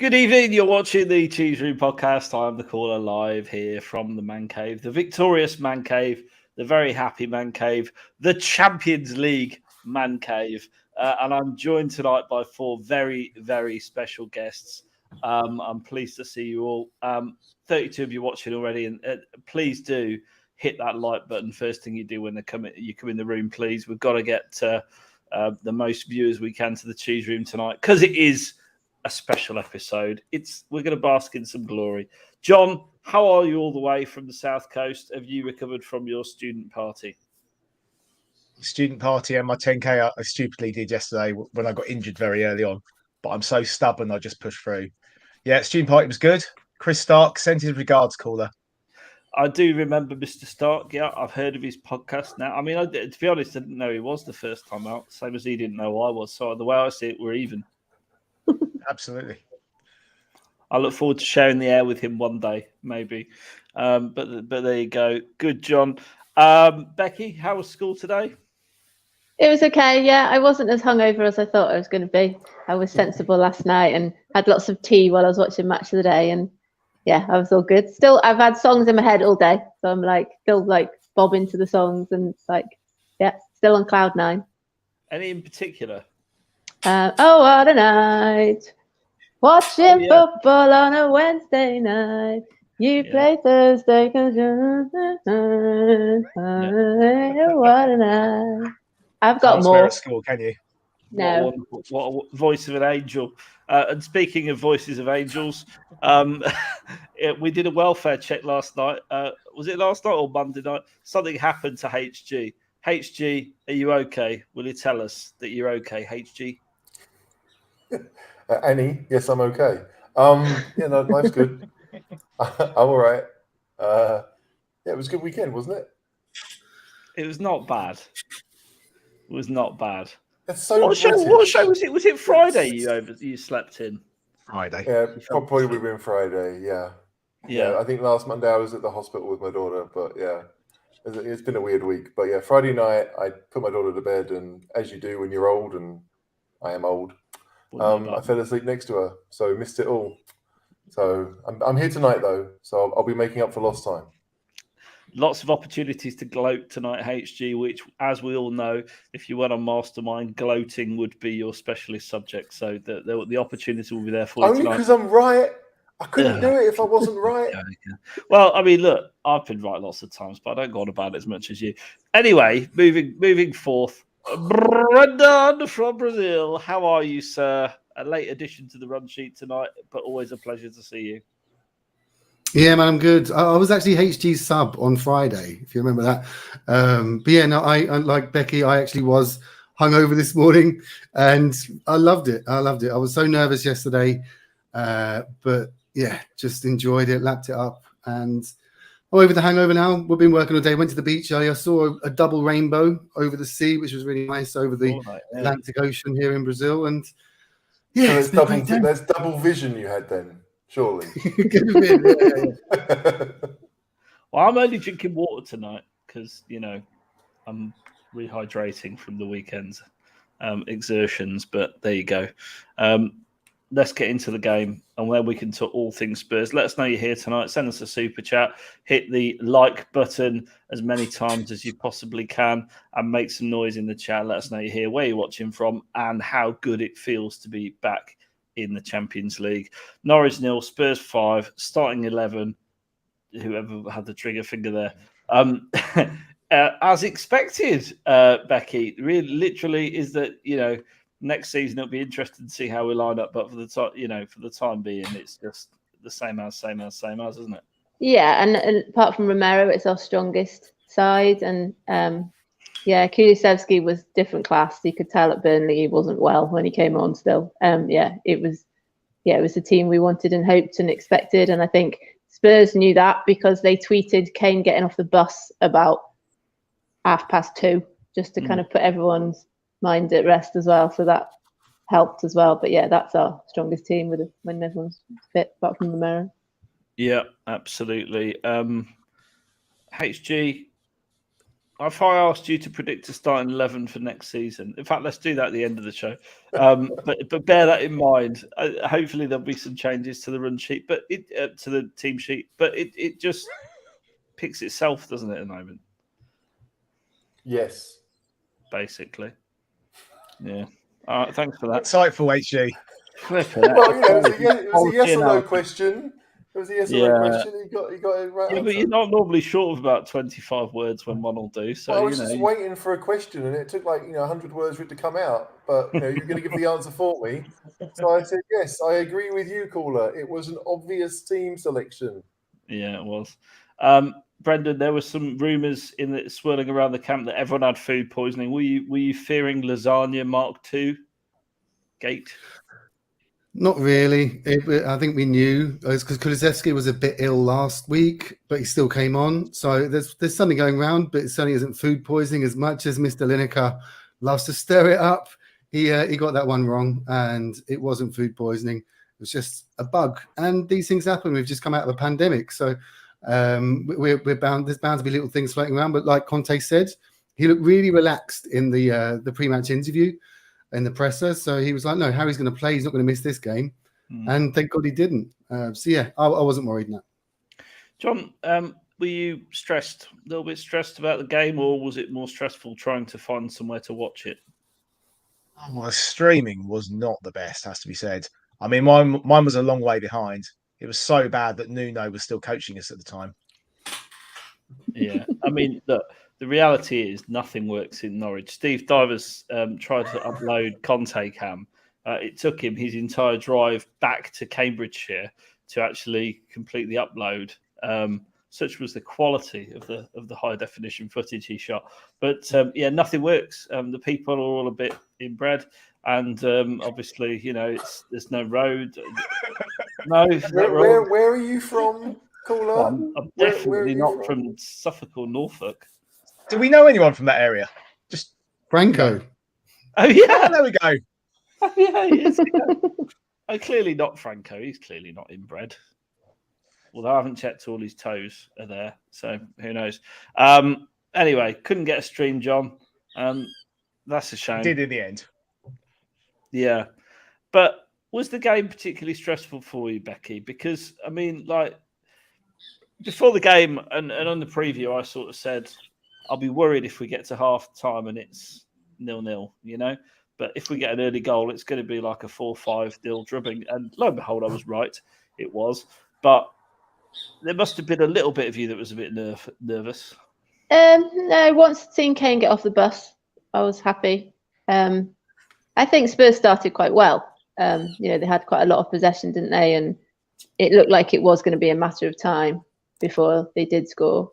Good evening. You're watching the Cheese Room podcast. I'm the caller live here from the Man Cave, the victorious Man Cave, the very happy Man Cave, the Champions League Man Cave. And I'm joined tonight by four very, very special guests. I'm pleased to see you all. 32 of you watching already. And please do hit that like button first thing you do when you come in the room, please. We've got to get the most viewers we can to the Cheese Room tonight because it is a special episode. We're going to bask in some glory. John, how are you all the way from the South Coast? Have you recovered from your student party? Student party and my 10K I stupidly did yesterday when I got injured very early on. But I'm so stubborn, I just pushed through. Yeah, student party was good. Chris Stark sent his regards, caller. I do remember Mr. Stark. Yeah, I've heard of his podcast now. I mean, to be honest, I didn't know he was the first time out. Same as he didn't know I was. So the way I see it, we're even. Absolutely. I look forward to sharing the air with him one day, maybe. But there you go. Good, John. Becky, how was school today? It was okay, yeah. I wasn't as hungover as I thought I was going to be. I was sensible last night and had lots of tea while I was watching Match of the Day. And yeah, I was all good. Still, I've had songs in my head all day. So I'm still bobbing to the songs and still on cloud nine. Any in particular? Oh, what a night. Watching football on a Wednesday night. You play Thursday because what a night. I've got more. At school, can you? No. What a voice of an angel. And speaking of voices of angels, we did a welfare check last night. Was it last night or Monday night? Something happened to HG. HG, are you okay? Will you tell us that you're okay, HG? Annie, yes, I'm okay. No, life's good. I'm all right. It was a good weekend, wasn't it? It was not bad. It was not bad. That's so what show was it? Was it Friday you slept in? Friday. Yeah, probably would have been Friday. Yeah. I think last Monday I was at the hospital with my daughter, but yeah, it's been a weird week. But yeah, Friday night I put my daughter to bed, and as you do when you're old, and I am old, I fell asleep next to her, so missed it all. So I'm here tonight though, so I'll be making up for lost time. Lots of opportunities to gloat tonight, HG, which, as we all know, if you went on Mastermind, gloating would be your specialist subject. So the opportunity will be there for you only because I'm right. I couldn't do it if I wasn't right. Well, I mean, look, I've been right lots of times, but I don't go on about it as much as you. Anyway, moving forth. Brendan from Brazil. How are you, sir? A late addition to the run sheet tonight, but always a pleasure to see you. Yeah, man, I'm good. I was actually HG's sub on Friday, if you remember that. But yeah, no, I like Becky, I actually was hungover this morning and I loved it. I was so nervous yesterday, but yeah, just enjoyed it, lapped it up, and I'm over the hangover now. We've been working all day. Went to the beach earlier. I saw a double rainbow over the sea, which was really nice over the Atlantic Ocean here in Brazil. And yeah, so there's double vision you had then, surely. Well, I'm only drinking water tonight because I'm rehydrating from the weekend's exertions. But there you go. Let's get into the game and where we can talk all things Spurs. Let us know you're here tonight. Send us a super chat. Hit the like button as many times as you possibly can and make some noise in the chat. Let us know you're here, where you're watching from, and how good it feels to be back in the Champions League. Norwich 0, Spurs 5, starting 11. Whoever had the trigger finger there. As expected, Becky, really, literally is that, next season it'll be interesting to see how we line up, but for the time being, it's just the same as, isn't it? Yeah, and apart from Romero, it's our strongest side, and Kulusevski was different class. You could tell at Burnley he wasn't well when he came on. Still, it was the team we wanted and hoped and expected, and I think Spurs knew that because they tweeted Kane getting off the bus about 2:30, just to kind of put everyone's mind at rest as well, so that helped as well. But yeah, that's our strongest team when everyone's fit, apart from Romero. Yeah, absolutely. HG, if I asked you to predict a starting 11 for next season, in fact, let's do that at the end of the show. But bear that in mind. Hopefully, there'll be some changes to the run sheet, but to the team sheet. But it just picks itself, doesn't it, at the moment? Yes. Basically. Yeah. All right. Thanks for that. Insightful, HG. Well, it was a yes or no question. It was a yes or no question. He got it right. Yeah, but you're not normally short of about 25 words when one will do. So I was just waiting for a question, and it took 100 words for it to come out. But you're going to give the answer for me. So I said yes. I agree with you, caller. It was an obvious team selection. Yeah, it was. Brendan, there were some rumours swirling around the camp that everyone had food poisoning. Were you fearing lasagna Mark II gate? Not really. I think we knew because Kulusevski was a bit ill last week, but he still came on. So there's something going around, but it certainly isn't food poisoning as much as Mr. Lineker loves to stir it up. He got that one wrong, and it wasn't food poisoning. It was just a bug, and these things happen. We've just come out of a pandemic, so we're bound. There's bound to be little things floating around. But like Conte said, he looked really relaxed in the pre-match interview in the presser. So he was like, no, Harry's going to play. He's not going to miss this game. And thank God he didn't. So yeah, I wasn't worried now. John, were you stressed, a little bit stressed about the game, or was it more stressful trying to find somewhere to watch it? Well, streaming was not the best, has to be said. I mean, mine was a long way behind. It was so bad that Nuno was still coaching us at the time. Yeah, I mean, look, the reality is nothing works in Norwich. Steve Divers tried to upload Conte Cam. It took him his entire drive back to Cambridgeshire to actually complete the upload. Such was the quality of the high definition footage he shot. But yeah, nothing works. The people are all a bit inbred, and obviously, there's no road. No, where are you from, caller? I'm definitely not from Suffolk or Norfolk. Do we know anyone from that area? Just Franco. Oh yeah, there we go. Oh yeah, he is. Oh, clearly not Franco. He's clearly not inbred. Although I haven't checked all his toes are there, so who knows? Anyway, couldn't get a stream, John. That's a shame. Did in the end. Yeah, but was the game particularly stressful for you, Becky? Because I mean, before the game and on the preview, I sort of said I'll be worried if we get to half time and it's 0-0, But if we get an early goal, it's going to be like a 4-5 drubbing. And lo and behold, I was right. It was. But there must have been a little bit of you that was a bit nervous. No, once seeing Kane get off the bus, I was happy. I think Spurs started quite well. They had quite a lot of possession, didn't they? And it looked like it was going to be a matter of time before they did score.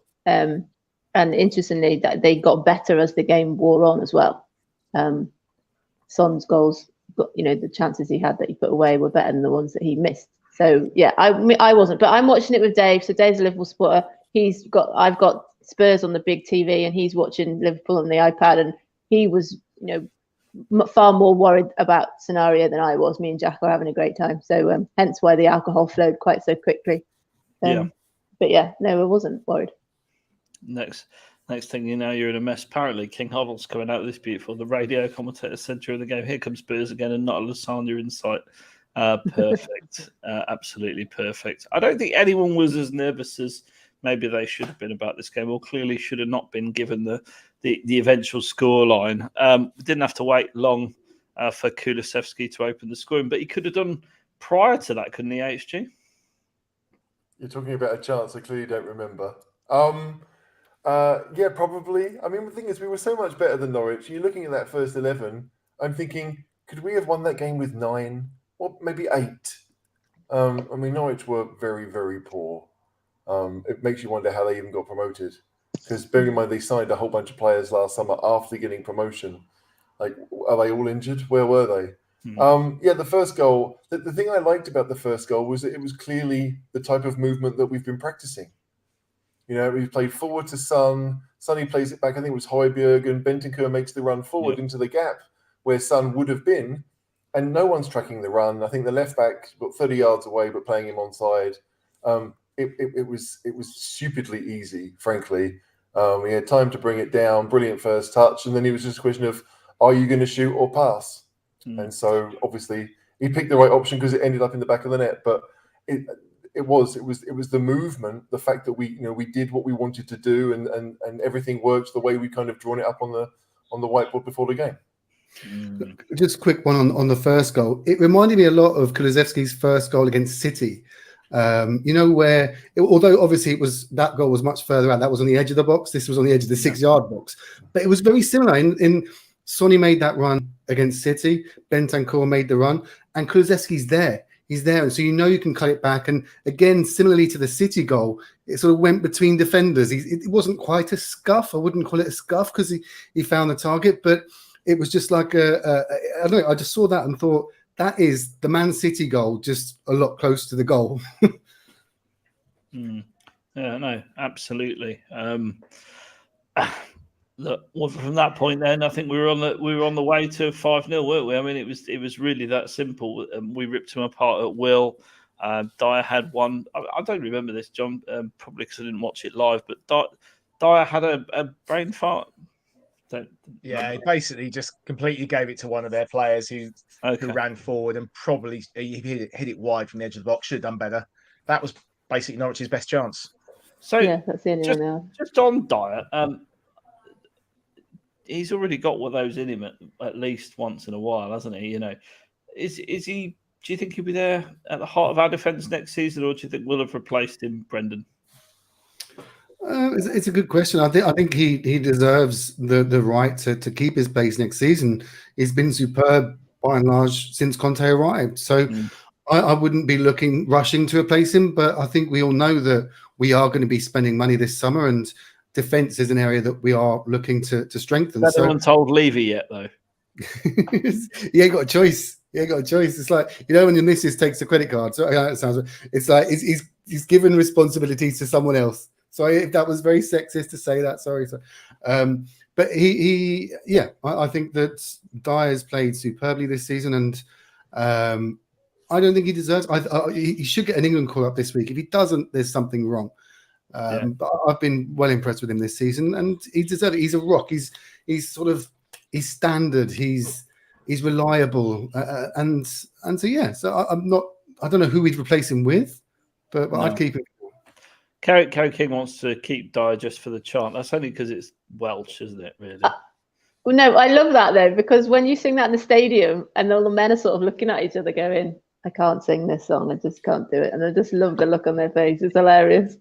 And interestingly, that they got better as the game wore on as well. Son's goals, the chances he had that he put away were better than the ones that he missed. So yeah, I wasn't, but I'm watching it with Dave. So Dave's a Liverpool supporter. I've got Spurs on the big TV, and he's watching Liverpool on the iPad, and he was, far more worried about scenario than I was. Me and Jack are having a great time, so hence why the alcohol flowed quite so quickly. But yeah, no, I wasn't worried. Next thing you know, you're in a mess. Apparently, King Hoddle's coming out with this beautiful. The radio commentator said during the game, "Here comes Spurs again, and not a lasagna in sight." Perfect, absolutely perfect. I don't think anyone was as nervous as maybe they should have been about this game, or clearly should have not been given the eventual scoreline. We didn't have to wait long for Kulusevski to open the scoring, but he could have done prior to that, couldn't he, HG? You're talking about a chance I clearly don't remember. Yeah, probably. I mean, the thing is, we were so much better than Norwich. You're looking at that first 11. I'm thinking, could we have won that game with 9 or maybe 8? I mean, Norwich were very, very poor. It makes you wonder how they even got promoted. Because bearing in mind, they signed a whole bunch of players last summer after getting promotion. Like, are they all injured? Where were they? Yeah, the first goal. The thing I liked about the first goal was that it was clearly the type of movement that we've been practicing. We played forward to Son. Sonny plays it back. I think it was Højbjerg, and Bentancur makes the run forward into the gap where Son would have been. And no one's tracking the run. I think the left back got 30 yards away, but playing him onside. It was stupidly easy, frankly. He had time to bring it down, brilliant first touch, and then it was just a question of, are you going to shoot or pass? And so obviously he picked the right option because it ended up in the back of the net. But it was the movement, the fact that we did what we wanted to do, and everything worked the way we kind of drawn it up on the whiteboard before the game. Just a quick one on the first goal. It reminded me a lot of Kulusevski's first goal against City. Where although obviously that goal was much further out, that was on the edge of the box. This was on the edge of the 6-yard box, but it was very similar. In Sonny made that run against City, Bentancur made the run, and Kulusevski's there. He's there, and so you can cut it back. And again, similarly to the City goal, it sort of went between defenders. It wasn't quite a scuff. I wouldn't call it a scuff because he found the target, but it was just like I don't know. I just saw that and thought, that is the Man City goal, just a lot closer to the goal. Yeah, no, absolutely. Look, well, from that point, then I think we were on the way to 5-0, weren't we? I mean, it was really that simple. We ripped them apart at will. Dyer had one. I don't remember this, John, probably because I didn't watch it live. But Dyer had a brain fart. He basically just completely gave it to one of their players who ran forward and probably he hit it wide from the edge of the box. Should have done better. That was basically Norwich's best chance. So yeah, that's the only one now. Just on Dyer, he's already got one of those in him at least once in a while, hasn't he? Is he? Do you think he'll be there at the heart of our defence next season, or do you think we'll have replaced him, Brendan? It's a good question. I think he deserves the right to keep his place next season. He's been superb by and large since Conte arrived. So I wouldn't be rushing to replace him, but I think we all know that we are going to be spending money this summer, and defence is an area that we are looking to strengthen. Has anyone told Levy yet, though? He ain't got a choice. It's like, when your missus takes a credit card. So it's like he's given responsibilities to someone else. Sorry if that was very sexist to say that. Sorry. But I think that Dyer's played superbly this season, and I don't think he deserves. He should get an England call up this week. If he doesn't, there's something wrong. But I've been well impressed with him this season, and he deserves it. He's a rock. He's standard. He's reliable, and so yeah. So I'm not. I don't know who we'd replace him with, but I'd keep him. Carrie King wants to keep Dyer just for the chant. That's only because it's Welsh, isn't it? Really. Well, no, I love that though, because when you sing that in the stadium and all the men are sort of looking at each other, going, "I can't sing this song. I just can't do it," and I just love the look on their face. It's hilarious.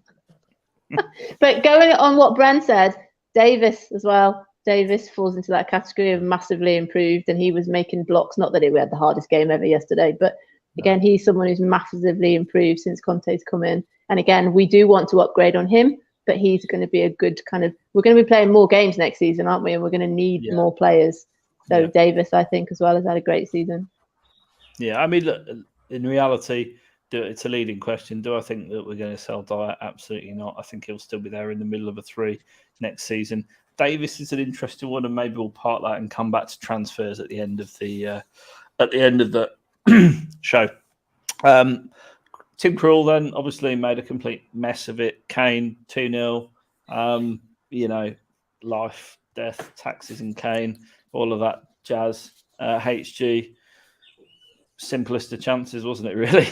But going on what Bren said, Davis as well. Davis falls into that category of massively improved, and he was making blocks. Not that we had the hardest game ever yesterday, but again, he's someone who's massively improved since Conte's come in. And again, we do want to upgrade on him, but he's going to be a good we're going to be playing more games next season, aren't we? And we're going to need more players. So Davis, I think, as well, has had a great season. Yeah, I mean, look, in reality, it's a leading question. Do I think that we're going to sell Dyer? Absolutely not. I think he'll still be there in the middle of a 3 next season. Davis is an interesting one, and maybe we'll part that and come back to transfers at the end of the show. Tim Krul then obviously made a complete mess of it. Kane 2-0. Life, death, taxes, and Kane, all of that jazz. HG, simplest of chances, wasn't it? Really.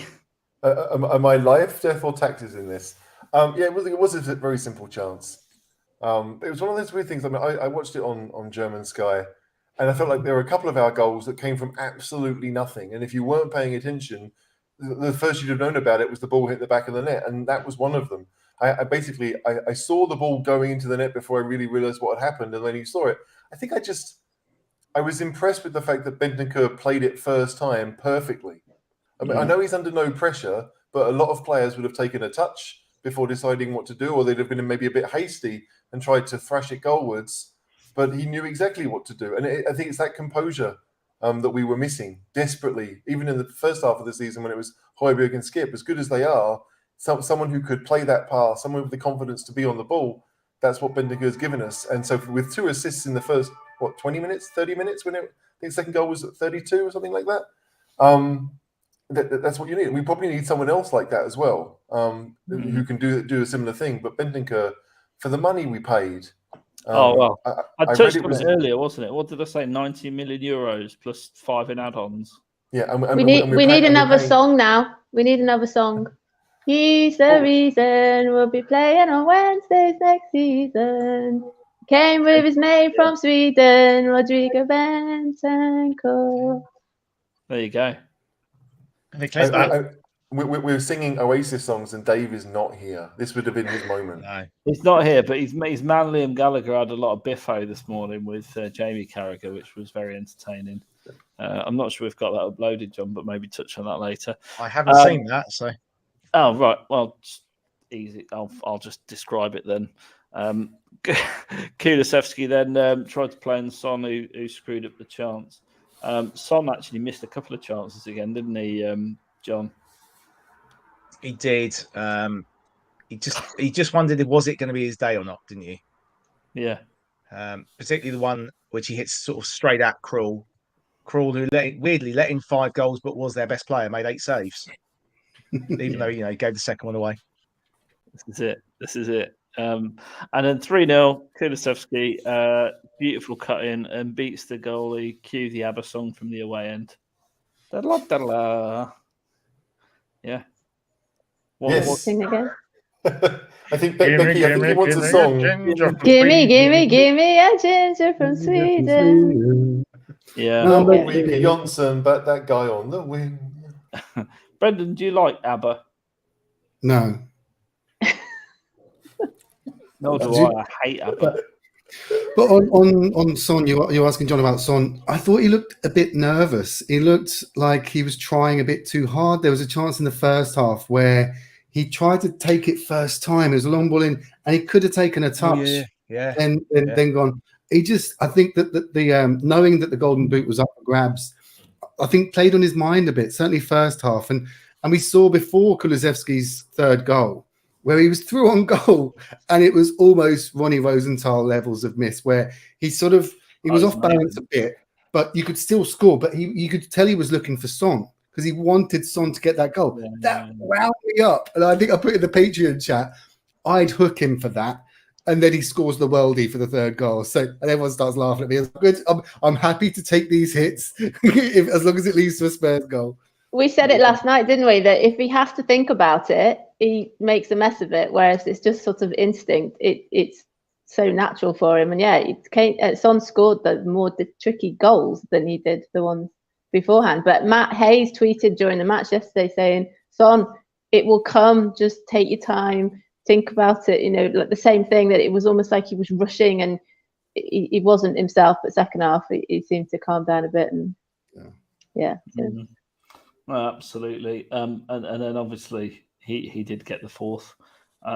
Am I life, death, or taxes in this? It was a very simple chance. It was one of those weird things. I mean, I watched it on German Sky, and I felt like there were a couple of our goals that came from absolutely nothing. And if you weren't paying attention, the first you'd have known about it was the ball hit the back of the net, and that was one of them. I saw the ball going into the net before I really realized what had happened, and then you saw it. I was impressed with the fact that Bentancur played it first time perfectly. I mean, I know he's under no pressure, but a lot of players would have taken a touch before deciding what to do, or they'd have been maybe a bit hasty and tried to thrash it goalwards. But he knew exactly what to do, and I think it's that composure that we were missing desperately, even in the first half of the season when it was Højbjerg and Skip. As good as they are, someone who could play that pass, someone with the confidence to be on the ball, that's what Bentancur has given us. And so with 2 assists in the first, 20 minutes, 30 minutes, I think the second goal was at 32 or something like that. That's what you need. We probably need someone else like that as well, who can do a similar thing. But Bentancur for the money we paid. I touched on it it earlier, wasn't it? What did I say? 90 million euros plus 5 in add-ons. Yeah, we need another song now. We need another song. He's the reason we'll be playing on Wednesdays next season. Came with his mate from Sweden, Rodrigo Bentancur. There you go. We're singing Oasis songs, and Dave is not here. This would have been his moment. No. He's not here, but his man Liam Gallagher had a lot of biffo this morning with Jamie Carragher, which was very entertaining. I'm not sure we've got that uploaded, John, but maybe touch on that later. I haven't seen that, so. Oh, right. Well, easy. I'll just describe it then. Kulusevski then tried to play on Son, who screwed up the chance. Son actually missed a couple of chances again, didn't he, John? He did. He just wondered, was it going to be his day or not, didn't you? Yeah. Particularly the one which he hits sort of straight at Krul. Krul, who weirdly let in 5 goals, but was their best player, made 8 saves. Even though, he gave the second one away. This is it. And then 3-0, Kulusevski, beautiful cut in and beats the goalie. Cue the ABBA song from the away end. Da-la-da-la. Yeah. What sing again? I think Becky wants a song. Gimme a ginger from Sweden. Yeah. Not Ulrike Jonsson, but that guy on the wing. Brendan, do you like ABBA? No. No, do I? I hate ABBA. But on Son, you're asking John about Son. I thought he looked a bit nervous. He looked like he was trying a bit too hard. There was a chance in the first half where he tried to take it first time. It was a long ball in, and he could have taken a touch. Then gone. I think that the knowing that the golden boot was up for grabs, I think played on his mind a bit. Certainly first half, and we saw before Kulusevski's third goal, where he was through on goal, and it was almost Ronnie Rosenthal levels of miss, where he was off balance a bit, but you could still score. But you could tell he was looking for Son because he wanted Son to get that goal. That wound me up, and I think I put in the Patreon chat, I'd hook him for that, and then he scores the worldie for the third goal. So and everyone starts laughing at me. It's good. I'm happy to take these hits as long as it leads to a Spurs goal. We said it last night, didn't we? That if he has to think about it, he makes a mess of it. Whereas it's just sort of instinct. It's so natural for him. And Son scored the tricky goals than he did the ones beforehand. But Matt Hayes tweeted during the match yesterday saying, "Son, it will come. Just take your time. Think about it." Like the same thing, that it was almost like he was rushing and he wasn't himself. But second half, he seemed to calm down a bit. And yeah. Mm-hmm. Absolutely. And then obviously he did get the fourth,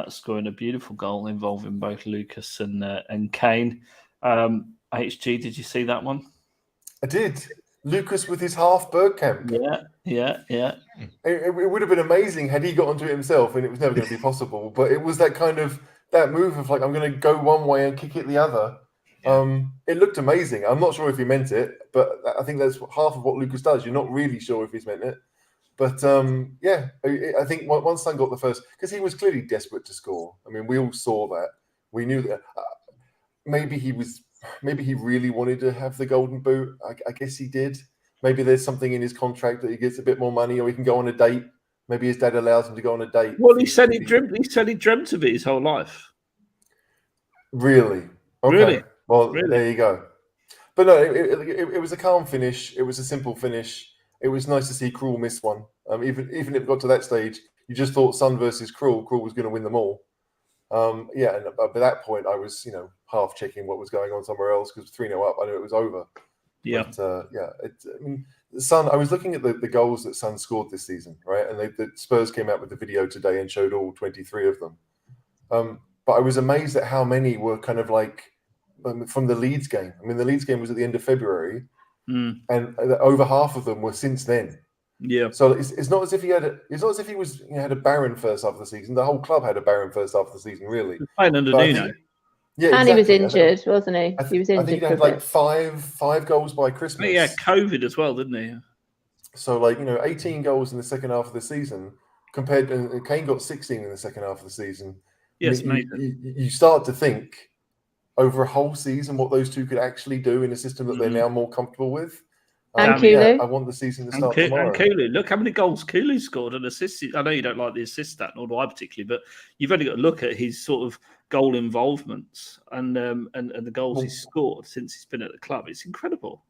scoring a beautiful goal involving both Lucas and Kane. HG, did you see that one? I did. Lucas with his half Bergkamp. Yeah. It would have been amazing had he got onto it himself, and it was never going to be possible. But it was that move of like, I'm going to go one way and kick it the other. It looked amazing. I'm not sure if he meant it, but I think that's half of what Lucas does. You're not really sure if he's meant it. But I think once Son got the first, because he was clearly desperate to score. I mean, we all saw that. We knew that. Maybe he really wanted to have the golden boot. I guess he did. Maybe there's something in his contract that he gets a bit more money, or he can go on a date. Maybe his dad allows him to go on a date. Well, he said he dreamt of it his whole life. Really? Okay. Really? Well, there you go. But no, it was a calm finish. It was a simple finish. It was nice to see Krul miss one. Even if it got to that stage, you just thought Son versus Krul was going to win them all. And by that point, I was half checking what was going on somewhere else, because 3-0 up, I knew it was over. Yeah. But, Son. I was looking at the goals that Son scored this season, right? And the Spurs came out with the video today and showed all 23 of them. But I was amazed at how many were kind of like from the Leeds game. I mean, the Leeds game was at the end of February, and over half of them were since then. Yeah. So it's not as if he had a barren first half of the season. The whole club had a barren first half of the season, really. Playing under Nuno. Yeah, and exactly. He was injured, wasn't he? He was injured. I think he had like five goals by Christmas. Oh, yeah, COVID as well, didn't he? So 18 goals in the second half of the season compared to Kane got 16 in the second half of the season. Yes, you start to think over a whole season what those two could actually do in a system that they're now more comfortable with. And Kulu. I want the season to start tomorrow. And Kulu, look how many goals Kulu scored and assists. I know you don't like the assist stat, nor do I particularly, but you've only got to look at his sort of goal involvements and the goals he's scored since he's been at the club. It's incredible.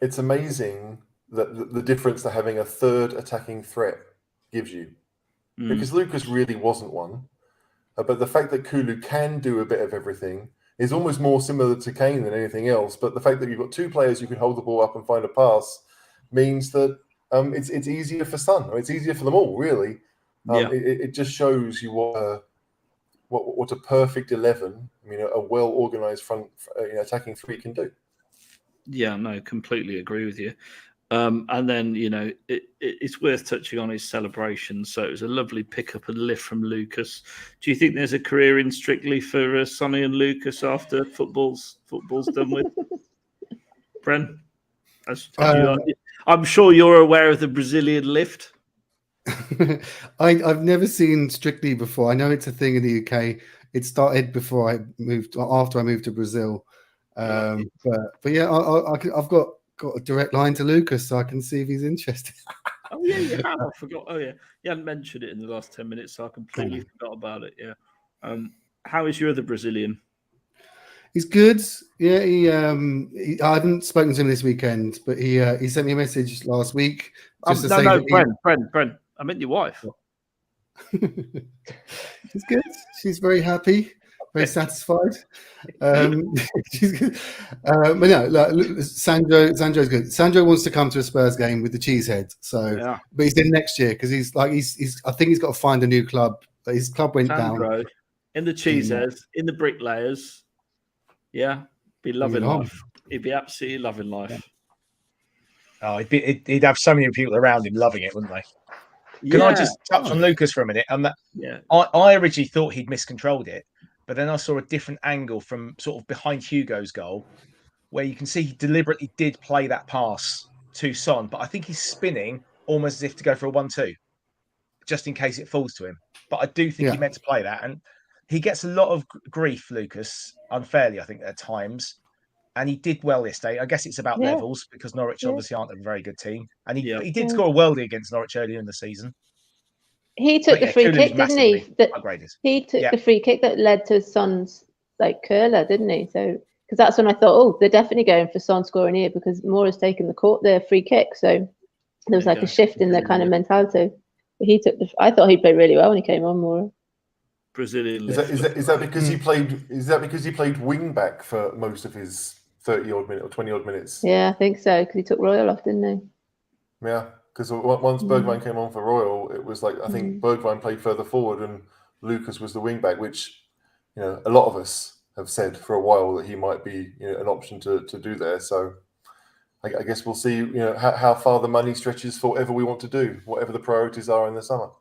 It's amazing that the difference that having a third attacking threat gives you, because Lucas really wasn't one. But the fact that Kulu can do a bit of everything is almost more similar to Kane than anything else. But the fact that you've got two players who can hold the ball up and find a pass means that it's easier for Son. It's easier for them all, really. It just shows you what a perfect 11. I mean, a well-organised front attacking three can do. Yeah, no, completely agree with you. And then, it's worth touching on his celebration. So it was a lovely pick-up and lift from Lucas. Do you think there's a career in Strictly for Sonny and Lucas after football's done with? Bren? I'm sure you're aware of the Brazilian lift. I've never seen Strictly before. I know it's a thing in the UK. It started after I moved to Brazil. But yeah, I've got a direct line to Lucas, so I can see if he's interested. Oh yeah, you have. I forgot. Oh yeah, you hadn't mentioned it in the last 10 minutes, so I completely forgot about it. Yeah. How is your other Brazilian? He's good. Yeah, I haven't spoken to him this weekend, but he sent me a message last week just to say Bren. I meant your wife. She's good. She's very happy. Very satisfied. She's good. But no, Sandro's good. Sandro wants to come to a Spurs game with the Cheesehead. So, but he's in next year because he's I think he's got to find a new club. His club went down. In the Cheeseheads, in the Bricklayers. Yeah, be loving life. He'd be absolutely loving life. Oh, he'd have so many people around him loving it, wouldn't they? Can I just touch on Lucas for a minute? I originally thought he'd miscontrolled it. But then I saw a different angle from sort of behind Hugo's goal where you can see he deliberately did play that pass to Son, but I think he's spinning almost as if to go for a 1-2, just in case it falls to him. But I do think he meant to play that. And he gets a lot of grief, Lucas, unfairly, I think, at times. And he did well yesterday. I guess it's about levels because Norwich obviously aren't a very good team. And he did score a worldie agast Norwich earlier in the season. He took the free kick, didn't he? He took the free kick that led to Son's curler, didn't he? So because that's when I thought, they're definitely going for Son scoring here because Moura's taken the free kick. So there was a shift in their kind of mentality. But he took I thought he played really well when he came on, Moura. Brazilian. Is that because he played? Is that because he played wing back for most of his 30-odd minutes or 20-odd minutes? Yeah, I think so because he took Royal off, didn't he? Yeah. Because once Bergwijn came on for Royal, it was I think Bergwijn played further forward and Lucas was the wing back, which a lot of us have said for a while that he might be an option to do there. So I guess we'll see how far the money stretches for whatever we want to do, whatever the priorities are in the summer.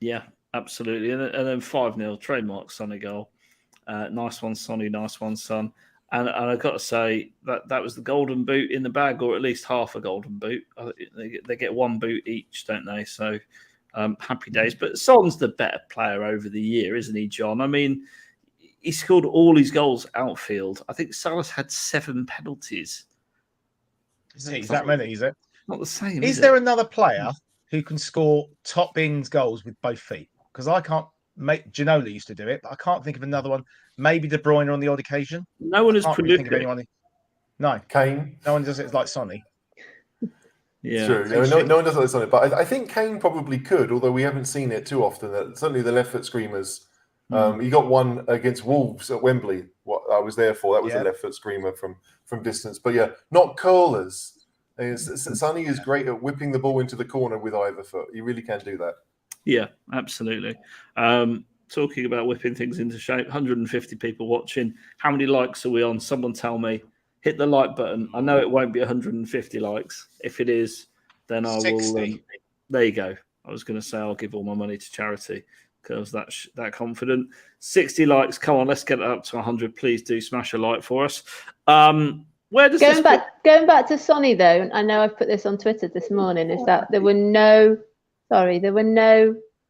Yeah, absolutely. And then 5-0 trademark Sonny goal. Nice one, Sonny. Nice one, Son. And I've got to say that was the golden boot in the bag, or at least half a golden boot. They get one boot each, don't they? So happy days. But Son's the better player over the year, isn't he, John? I mean, he scored all his goals outfield. I think Salas had 7 penalties. Is that many, is it? Not the same. Is there another player who can score top bins goals with both feet? Because I can't. Ginola used to do it, but I can't think of another one. Maybe De Bruyne on the odd occasion. No one has think of anyone. No, Kane. No one does it like Sonny. Yeah, true. No one does it like Sonny, but I think Kane probably could, although we haven't seen it too often. Certainly the left foot screamers. He got one against Wolves at Wembley. What I was there for, that was a left foot screamer from distance. But yeah, not curlers. Sonny is great at whipping the ball into the corner with either foot. He really can do that. Yeah, absolutely. Talking about whipping things into shape, 150 people watching. How many likes are we on? Someone tell me. Hit the like button. I know it won't be 150 likes. If it is, then I 60. Will. There you go. I was going to say I'll give all my money to charity because that confident. 60 likes. Come on, let's get it up to 100. Please do smash a like for us. Where does going back to Sonny though? I know I've put this on Twitter this morning. Is that there were no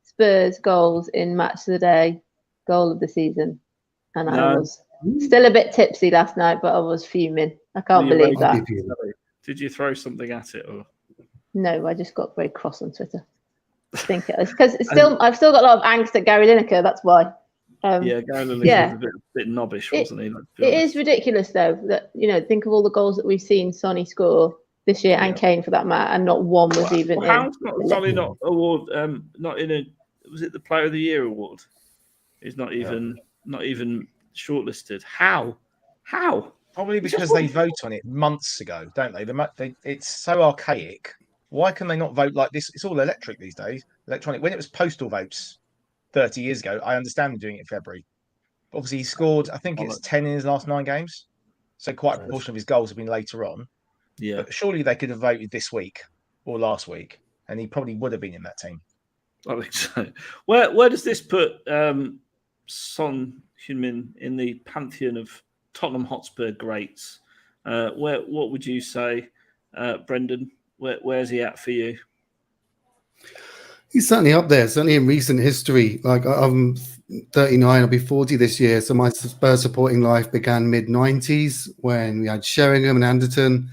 Spurs goals in match of the day, goal of the season, and I No. was still a bit tipsy last night, but I was fuming. I can't Were you believe ready? that. Did you throw something at it? Or? No, I just got very cross on Twitter. I think it was because I've still got a lot of angst at Gary Lineker. That's why. Gary Lineker was a bit knobbish, wasn't he? It is ridiculous, though, that think of all the goals that we've seen Sonny score this year and Kane for that matter, and not one was even in. How's Sonny not award? Not in a. Was it the Player of the Year award? He's not even shortlisted. How? Probably because they vote on it months ago, don't they? It's so archaic. Why can they not vote like this? It's all electric these days, electronic. When it was postal votes 30 years ago, I understand them doing it in February. But obviously, he scored, I think it's 10 in his last 9 games. So quite a proportion of his goals have been later on. Yeah. But surely they could have voted this week or last week, and he probably would have been in that team. I think so. Where does this put Son Heung-min in the pantheon of Tottenham Hotspur greats? What would you say, Brendan? Where's he at for you? He's certainly up there, certainly in recent history. Like, I'm 39, I'll be 40 this year. So my Spurs supporting life began mid-90s when we had Sheringham and Anderton.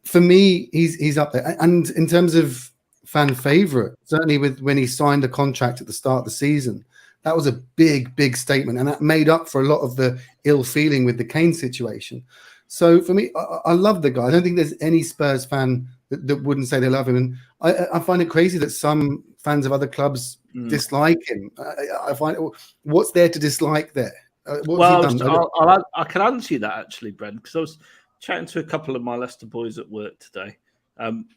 For me, he's up there. And in terms of fan favourite, certainly when he signed the contract at the start of the season, that was a big statement. And that made up for a lot of the ill feeling with the Kane situation. So for me, I love the guy. I don't think there's any Spurs fan that wouldn't say they love him. And I find it crazy that some fans of other clubs dislike him. I find what's there to dislike there? I can answer you that actually, Brent, because I was chatting to a couple of my Leicester boys at work today.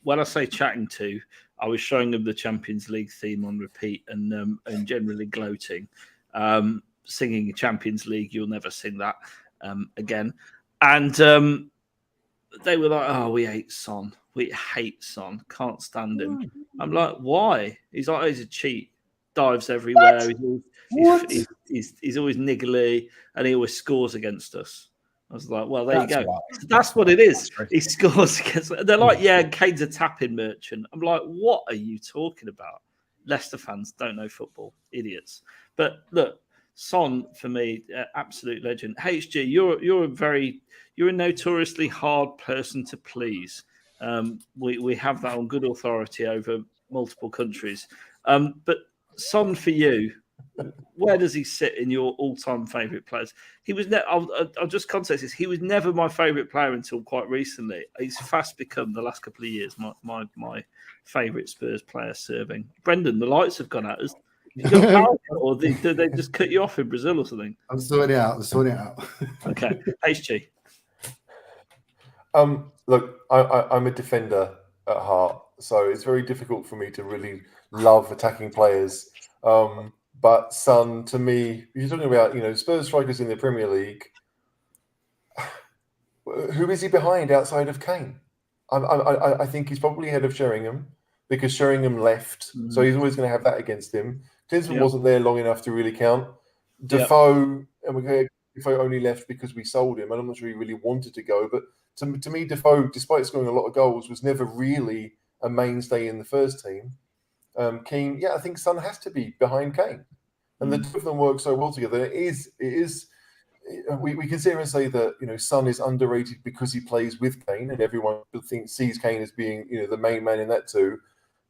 When I say chatting to, I was showing them the Champions League theme on repeat and generally gloating, singing Champions League. You'll never sing that again. And they were like, "Oh, we hate Son. We hate Son. Can't stand him." I'm like, "Why?" He's like, "He's a cheat. Dives everywhere. He's always niggly, and he always scores against us." I was like, "Well, there you go. That's what it is. He scores against." They're like, "Yeah, Kane's a tapping merchant." I'm like, "What are you talking about?" Leicester fans don't know football, idiots. But look, Son for me, absolute legend. HG, you're a notoriously hard person to please. We have that on good authority over multiple countries. But Son, for you, where does he sit in your all-time favourite players? He was. I'll just context this. He was never my favourite player until quite recently. He's fast become the last couple of years my favourite Spurs player serving. Brendan, the lights have gone out. Or did they just cut you off in Brazil or something? I'm sorting it out. Okay, HG. Look, I'm a defender at heart, so it's very difficult for me to really love attacking players. But Son, to me, you're talking about, Spurs strikers in the Premier League. Who is he behind outside of Kane? I think he's probably ahead of Sheringham because Sheringham left, so he's always going to have that against him. Klinsmann wasn't there long enough to really count. Defoe, Defoe only left because we sold him, and I'm not sure he really wanted to go. But to me, Defoe, despite scoring a lot of goals, was never really a mainstay in the first team. Keane, I think Son has to be behind Kane, and the two of them work so well together. It is. We can sit here and say that Son is underrated because he plays with Kane, and everyone sees Kane as being the main man in that too.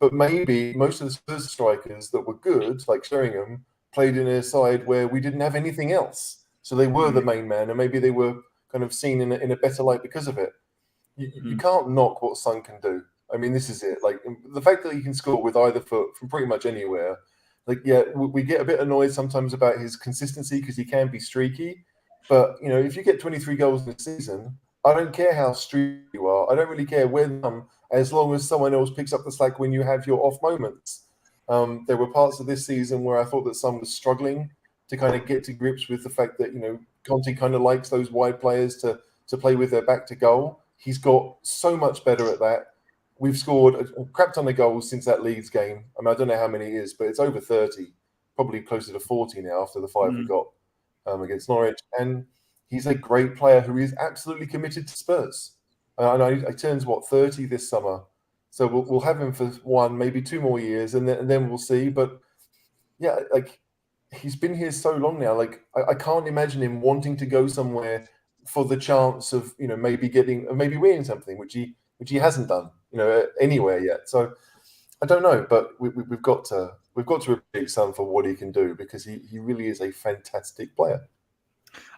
But maybe most of the Spurs strikers that were good, like Sheringham, played in a side where we didn't have anything else, so they were the main man, and maybe they were kind of seen in a better light because of it. You can't knock what Son can do. I mean, this is it. Like the fact that he can score with either foot from pretty much anywhere. We get a bit annoyed sometimes about his consistency because he can be streaky. But if you get 23 goals in a season, I don't care how streaky you are. I don't really care when, as long as someone else picks up the slack when you have your off moments. There were parts of this season where I thought that Son was struggling to kind of get to grips with the fact that Conte kind of likes those wide players to play with their back to goal. He's got so much better at that. We've scored a crap ton of goals since that Leeds game. I mean, I don't know how many it is, but it's over 30, probably closer to 40 now after the 5 we got against Norwich. And he's a great player who is absolutely committed to Spurs. I know he turns 30 this summer, so we'll have him for 1, maybe 2 more years, and then we'll see. But yeah, like he's been here so long now. Like I can't imagine him wanting to go somewhere for the chance of maybe winning something, which he hasn't done anywhere yet. So I don't know, but we've got to appreciate Son for what he can do, because he really is a fantastic player.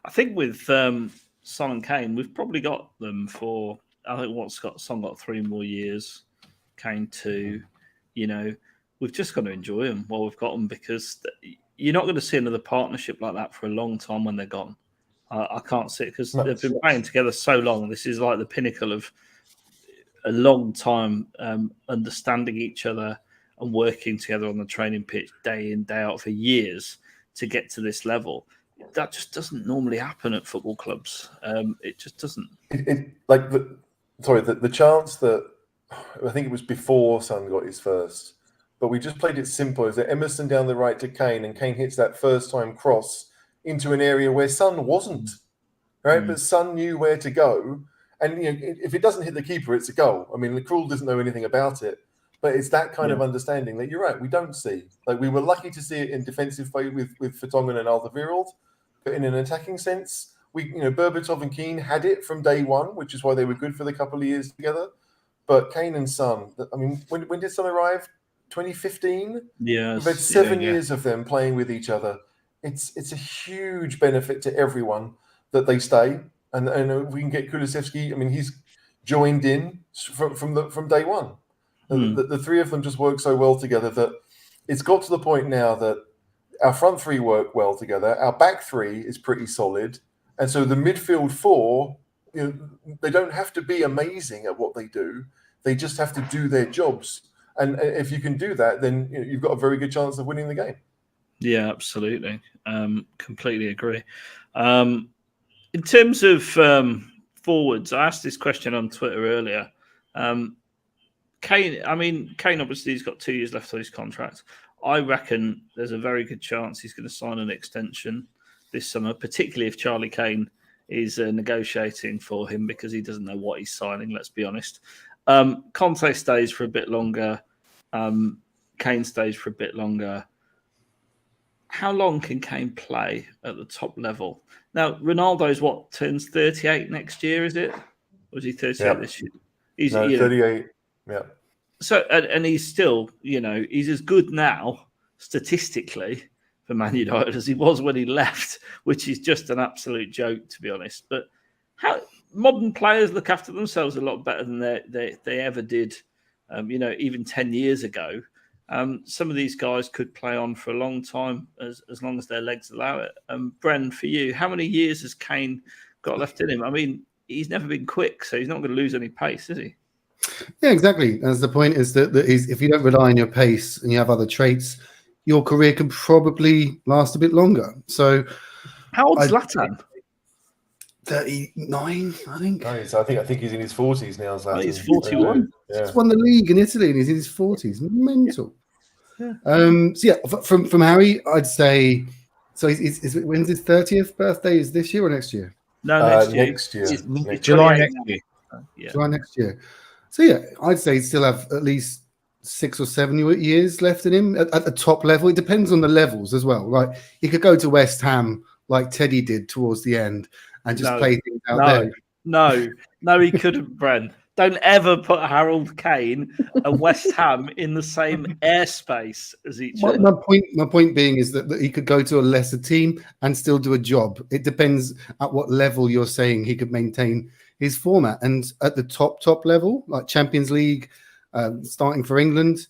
I think with Son and Kane, we've probably got them for. I think Son got 3 more years, Kane 2. We've just got to enjoy them while we've got them, because you're not going to see another partnership like that for a long time when they're gone. I can't see it, because they've been playing together so long. This is like the pinnacle of a long time understanding each other and working together on the training pitch day in, day out for years to get to this level. That just doesn't normally happen at football clubs. It just doesn't. The chance that, I think it was before Son got his first, but we just played it simple. Is that Emerson down the right to Kane, and Kane hits that first time cross into an area where Son wasn't, right? But Son knew where to go. And if it doesn't hit the keeper, it's a goal. I mean, Krul doesn't know anything about it, but it's that kind of understanding that you're right. We don't see. Like, we were lucky to see it in defensive play with Vertonghen and Alderweireld, but in an attacking sense, Berbatov and Keane had it from day one, which is why they were good for the couple of years together. But Kane and Son, I mean, when did Son arrive? 2015. Yeah, we've had 7 years of them playing with each other. It's a huge benefit to everyone that they stay. And we can get Kulusevski. I mean, he's joined in from day one. The three of them just work so well together that it's got to the point now that our front three work well together. Our back three is pretty solid, and so the midfield four, they don't have to be amazing at what they do. They just have to do their jobs. And if you can do that, then you've got a very good chance of winning the game. Yeah, absolutely. Completely agree. In terms of forwards, I asked this question on Twitter earlier. Kane obviously he's got 2 years left on his contract. I reckon there's a very good chance he's going to sign an extension this summer, particularly if Charlie Kane is negotiating for him, because he doesn't know what he's signing, let's be honest. Conte stays for a bit longer. Kane stays for a bit longer. How long can Kane play at the top level? Now, Ronaldo's turns 38 next year, is it? Or is he 38 this year? He's 38. Yeah. So, and he's still, he's as good now statistically for Man United as he was when he left, which is just an absolute joke, to be honest. But how modern players look after themselves a lot better than they ever did, even 10 years ago. Some of these guys could play on for a long time, as long as their legs allow it. Bren, for you, how many years has Kane got left in him? I mean, he's never been quick, so he's not going to lose any pace, is he? Yeah, exactly. As the point is that if you don't rely on your pace and you have other traits, your career can probably last a bit longer. So, how old's Zlatan? 39, I think. Nice. I think he's in his 40s now. Zlatan. He's 41. He's won the league in Italy and he's in his 40s. Mental. Yeah. From Harry, I'd say. So when's his 30th birthday? Is this year or next year? No, next year. July next year. July next year. So yeah, I'd say he'd still have at least 6 or 7 years left in him at the top level. It depends on the levels as well. Like, he could go to West Ham like Teddy did towards the end and just play things out there. No, he couldn't, Bren. Don't ever put Harold Kane and West Ham in the same airspace as each other. My point being is that he could go to a lesser team and still do a job. It depends at what level you're saying he could maintain his format. And at the top level, like Champions League, starting for England,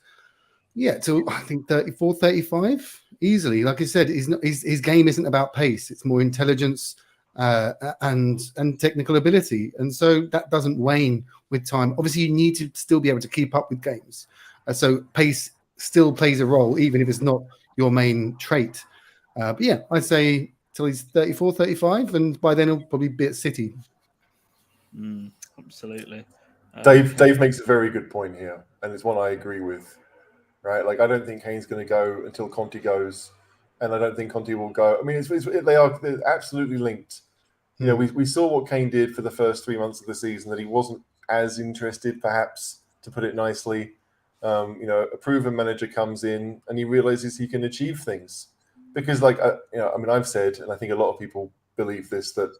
to I think 34, 35 easily. Like I said, his game isn't about pace; it's more intelligence and technical ability, and so that doesn't wane with time. Obviously, you need to still be able to keep up with games, so pace still plays a role, even if it's not your main trait. But yeah, I'd say till he's 34, 35, and by then he'll probably be at City. Absolutely. Dave makes a very good point here, and it's one I agree with. Right, like, I don't think Kane's going to go until Conte goes, and I don't think Conte will go. I mean, they're absolutely linked. We saw what Kane did for the first 3 months of the season, that he wasn't as interested, perhaps, to put it nicely. A proven manager comes in and he realizes he can achieve things. Because, I've said, and I think a lot of people believe this, that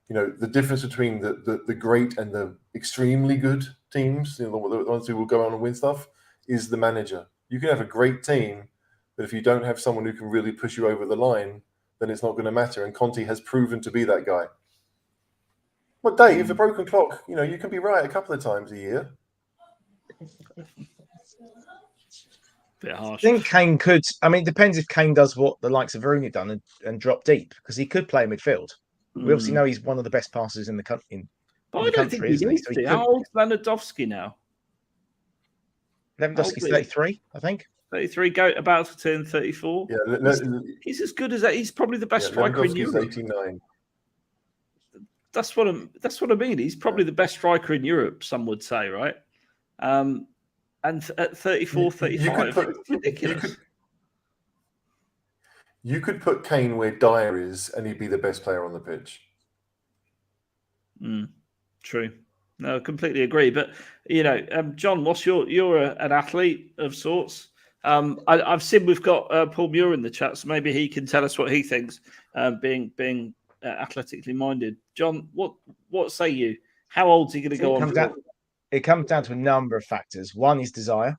the difference between the great and the extremely good teams, the ones who will go on and win stuff, is the manager. You can have a great team, but if you don't have someone who can really push you over the line, then it's not going to matter. And Conte has proven to be that guy. Well, Dave, a broken clock, you can be right a couple of times a year. Bit harsh. I think Kane could. I mean, it depends if Kane does what the likes of Rooney done and drop deep, because he could play midfield. We obviously know he's one of the best passers in the country. But I don't think he needs to. How old's Lewandowski now? Lewandowski's 33, I think. 33, about to turn 34. Yeah, he's as good as that. He's probably the best striker in Europe. 89. That's what I mean. He's probably the best striker in Europe, some would say, right? And at 34, 35, it's ridiculous. You could put Kane where Dyer is, and he'd be the best player on the pitch. True. No, completely agree. But John, you're an athlete of sorts. I've seen we've got Paul Muir in the chat, so maybe he can tell us what he thinks. Being athletically minded, John, what say you? How old's he going to go on? It comes down to a number of factors. One is desire.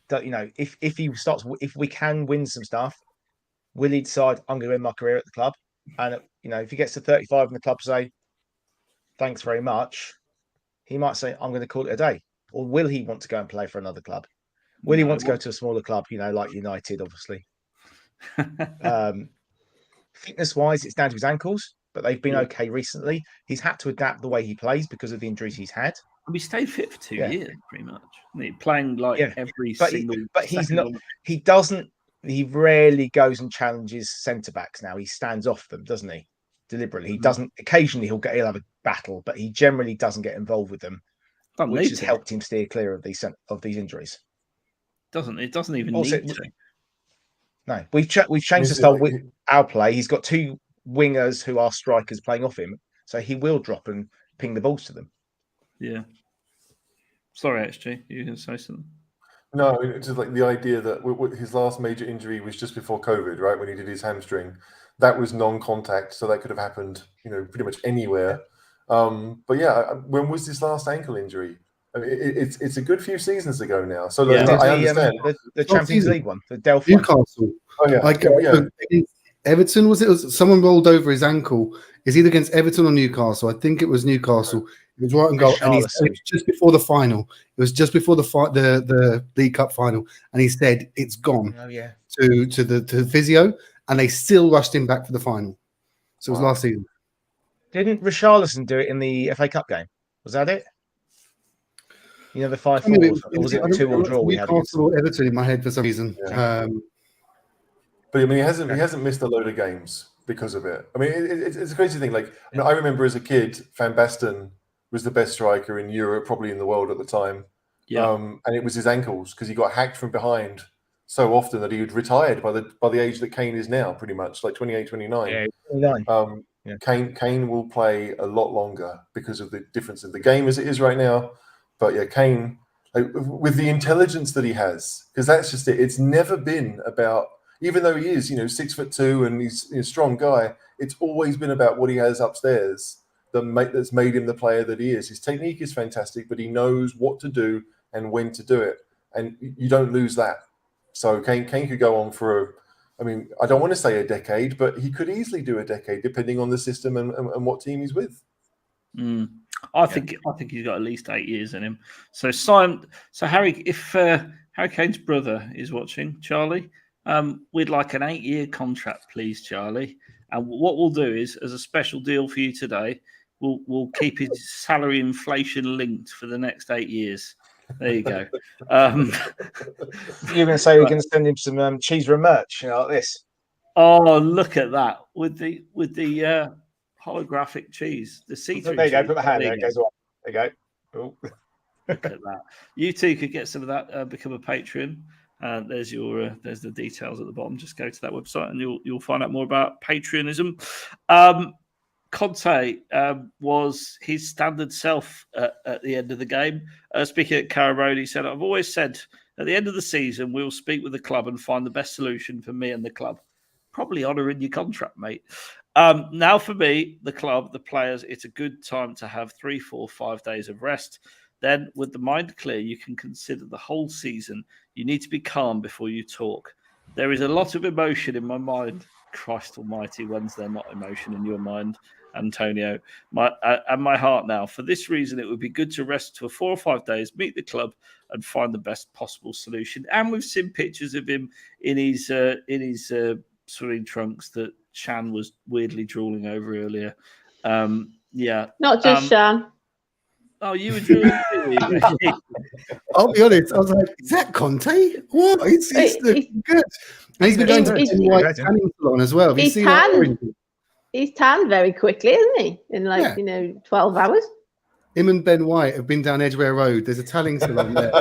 If we can win some stuff, will he decide I'm going to end my career at the club? And if he gets to 35 and the club say, thanks very much, he might say, I'm going to call it a day. Or will he want to go and play for another club? Will he want to go to a smaller club, like United, obviously? Fitness-wise, it's down to his ankles, but they've been okay recently. He's had to adapt the way he plays because of the injuries he's had. We stayed fit for 2 years, pretty much. Playing every single. But he's not. He doesn't. He rarely goes and challenges centre backs now. He stands off them, doesn't he? Deliberately, he doesn't. Occasionally, he'll have a battle, but he generally doesn't get involved with them, which has helped him steer clear of these injuries. It doesn't even need to. No, we've changed the style with our play. He's got two wingers who are strikers playing off him, so he will drop and ping the balls to them. Yeah. Sorry, XG, you can say something. No, it's just like the idea that his last major injury was just before COVID, right? When he did his hamstring, that was non-contact, so that could have happened, pretty much anywhere. But yeah, when was his last ankle injury? I mean, it's a good few seasons ago now. So I understand the Champions League one, the Delphi Newcastle. Oh yeah, Everton was it? Someone rolled over his ankle. Is either against Everton or Newcastle? I think it was Newcastle. It was right and goal, and it was just before the final. It was just before the League Cup final, and he said it's gone. Oh yeah, to the physio, and they still rushed him back for the final. So it was last season. Didn't Richarlison do it in the FA Cup game? Was that it? The 5-4, or was it a 2-2 draw we had? Newcastle or Everton in my head for some reason. Yeah. But I mean, he hasn't missed a load of games because of it. I mean, it's a crazy thing. I remember as a kid, Van Basten was the best striker in Europe, probably in the world at the time. Yeah. And it was his ankles, because he got hacked from behind so often that he had retired by the age that Kane is now, pretty much, like 28, 29. Yeah, 29. Kane will play a lot longer because of the difference in the game as it is right now. But yeah, Kane, with the intelligence that he has, because that's just it. It's never been about, even though he is, 6'2" and he's a strong guy, it's always been about what he has upstairs that's made him the player that he is. His technique is fantastic, but he knows what to do and when to do it. And you don't lose that. So Kane could go on for I don't want to say a decade, but he could easily do a decade depending on the system and what team he's with. I think he's got at least 8 years in him. So Harry, if Harry Kane's brother is watching, Charlie, we'd like an 8-year contract, please, Charlie. And what we'll do is, as a special deal for you today, we'll keep his salary inflation linked for the next 8 years. There you go. You're going to say we're going to send him some cheese room merch, like this. Oh, look at that with the holographic cheese, the see-through. There you go. Cheese. Put the hand there. It goes on. There you go. Ooh. Look at that. You too could get some of that. Become a Patreon. There's the details at the bottom. Just go to that website and you'll find out more about Patreonism. Conte was his standard self at the end of the game. Speaking at Carabone, he said, "I've always said at the end of the season, we'll speak with the club and find the best solution for me and the club. Probably honouring your contract, mate. Now for me, the club, the players, it's a good time to have 3, 4, 5 days of rest. Then with the mind clear, you can consider the whole season. You need to be calm before you talk. There is a lot of emotion in my mind." Christ almighty, when's there not emotion in your mind, Antonio? And my heart now. "For this reason, it would be good to rest for 4 or 5 days, meet the club, and find the best possible solution." And we've seen pictures of him in his swimming trunks that Shan was weirdly drooling over earlier. Not just Shan. Oh, you were drooling. I'll be honest. I was like, "Is that Conte? What? He's looking good." And he's been going to the white tanning salon as well. Have you seen that? He's tanned very quickly, isn't he? In 12 hours. Him and Ben White have been down Edgware Road. There's a tanning salon there.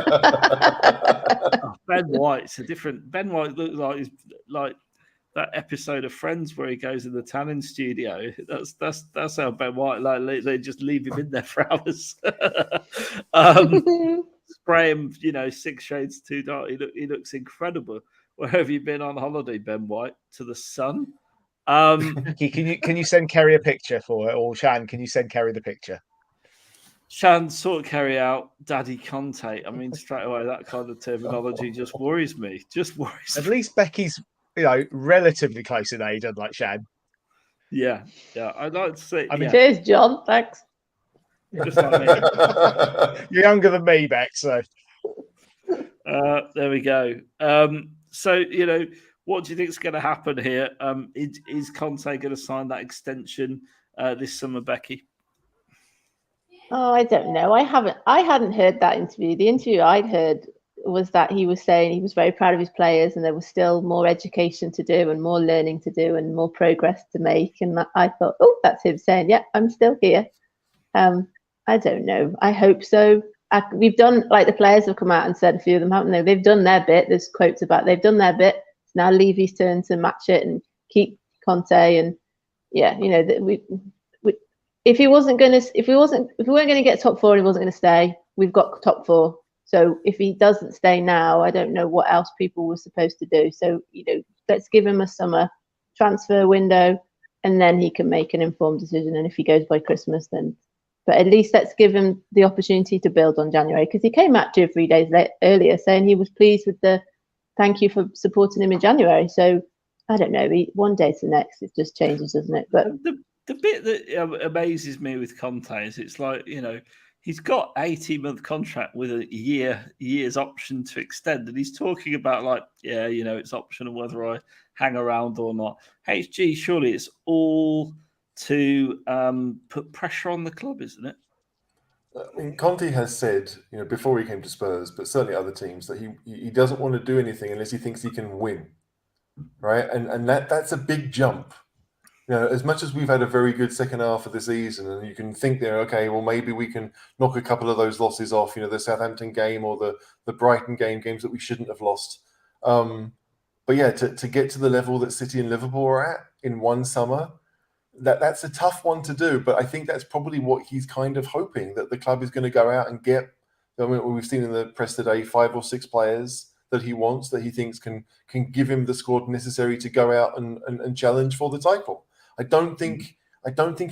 Ben White's a different. Ben White looks like he's like that episode of Friends where he goes in the tanning studio. That's how Ben White, like, they just leave him in there for hours. Spray him, 6 shades too dark. He looks incredible. Where have you been on holiday, Ben White? To the sun? Can you send Kerry a picture for it, or Shan? Can you send Kerry the picture? Shan, sort of carry out Daddy Conte. I mean, straight away, that kind of terminology just worries me. At least Becky's, relatively close in age, unlike Shan. Yeah. I'd like to say. I mean, cheers, John. Thanks. Just like me. You're younger than me, Beck. So there we go. So what do you think is going to happen here? Is Conte going to sign that extension this summer, Becky? Oh, I don't know. I hadn't heard that interview. The interview I'd heard was that he was saying he was very proud of his players and there was still more education to do and more learning to do and more progress to make. And I thought, oh, that's him saying, yeah, I'm still here. I don't know. I hope so. We've done, like, the players have come out and said, a few of them, haven't they? They've done their bit. There's quotes about they've done their bit. It's now Levy's turn to match it and keep Conte. And yeah, if we weren't going to get top 4 and he wasn't going to stay, we've got top 4. So if he doesn't stay now, I don't know what else people were supposed to do. So, let's give him a summer transfer window and then he can make an informed decision. And if he goes by Christmas, then, but at least let's give him the opportunity to build on January, because he came out 2 or 3 days earlier saying he was pleased with the thank you for supporting him in January. So I don't know, one day to the next, it just changes, doesn't it? But the bit that amazes me with Conte is it's like, he's got 18-month contract with a year's option to extend. And he's talking about it's optional whether I hang around or not. HG, surely it's all to put pressure on the club, isn't it? I mean, Conte has said, before he came to Spurs, but certainly other teams, that he doesn't want to do anything unless he thinks he can win, right? And that's a big jump. As much as we've had a very good second half of the season, and you can think there, okay, well, maybe we can knock a couple of those losses off, the Southampton game or the Brighton games that we shouldn't have lost. But yeah, to get to the level that City and Liverpool are at in one summer, that's a tough one to do. But I think that's probably what he's kind of hoping, that the club is going to go out and get. I mean, we've seen in the press today 5 or 6 players that he wants, that he thinks can give him the squad necessary to go out and challenge for the title. I don't think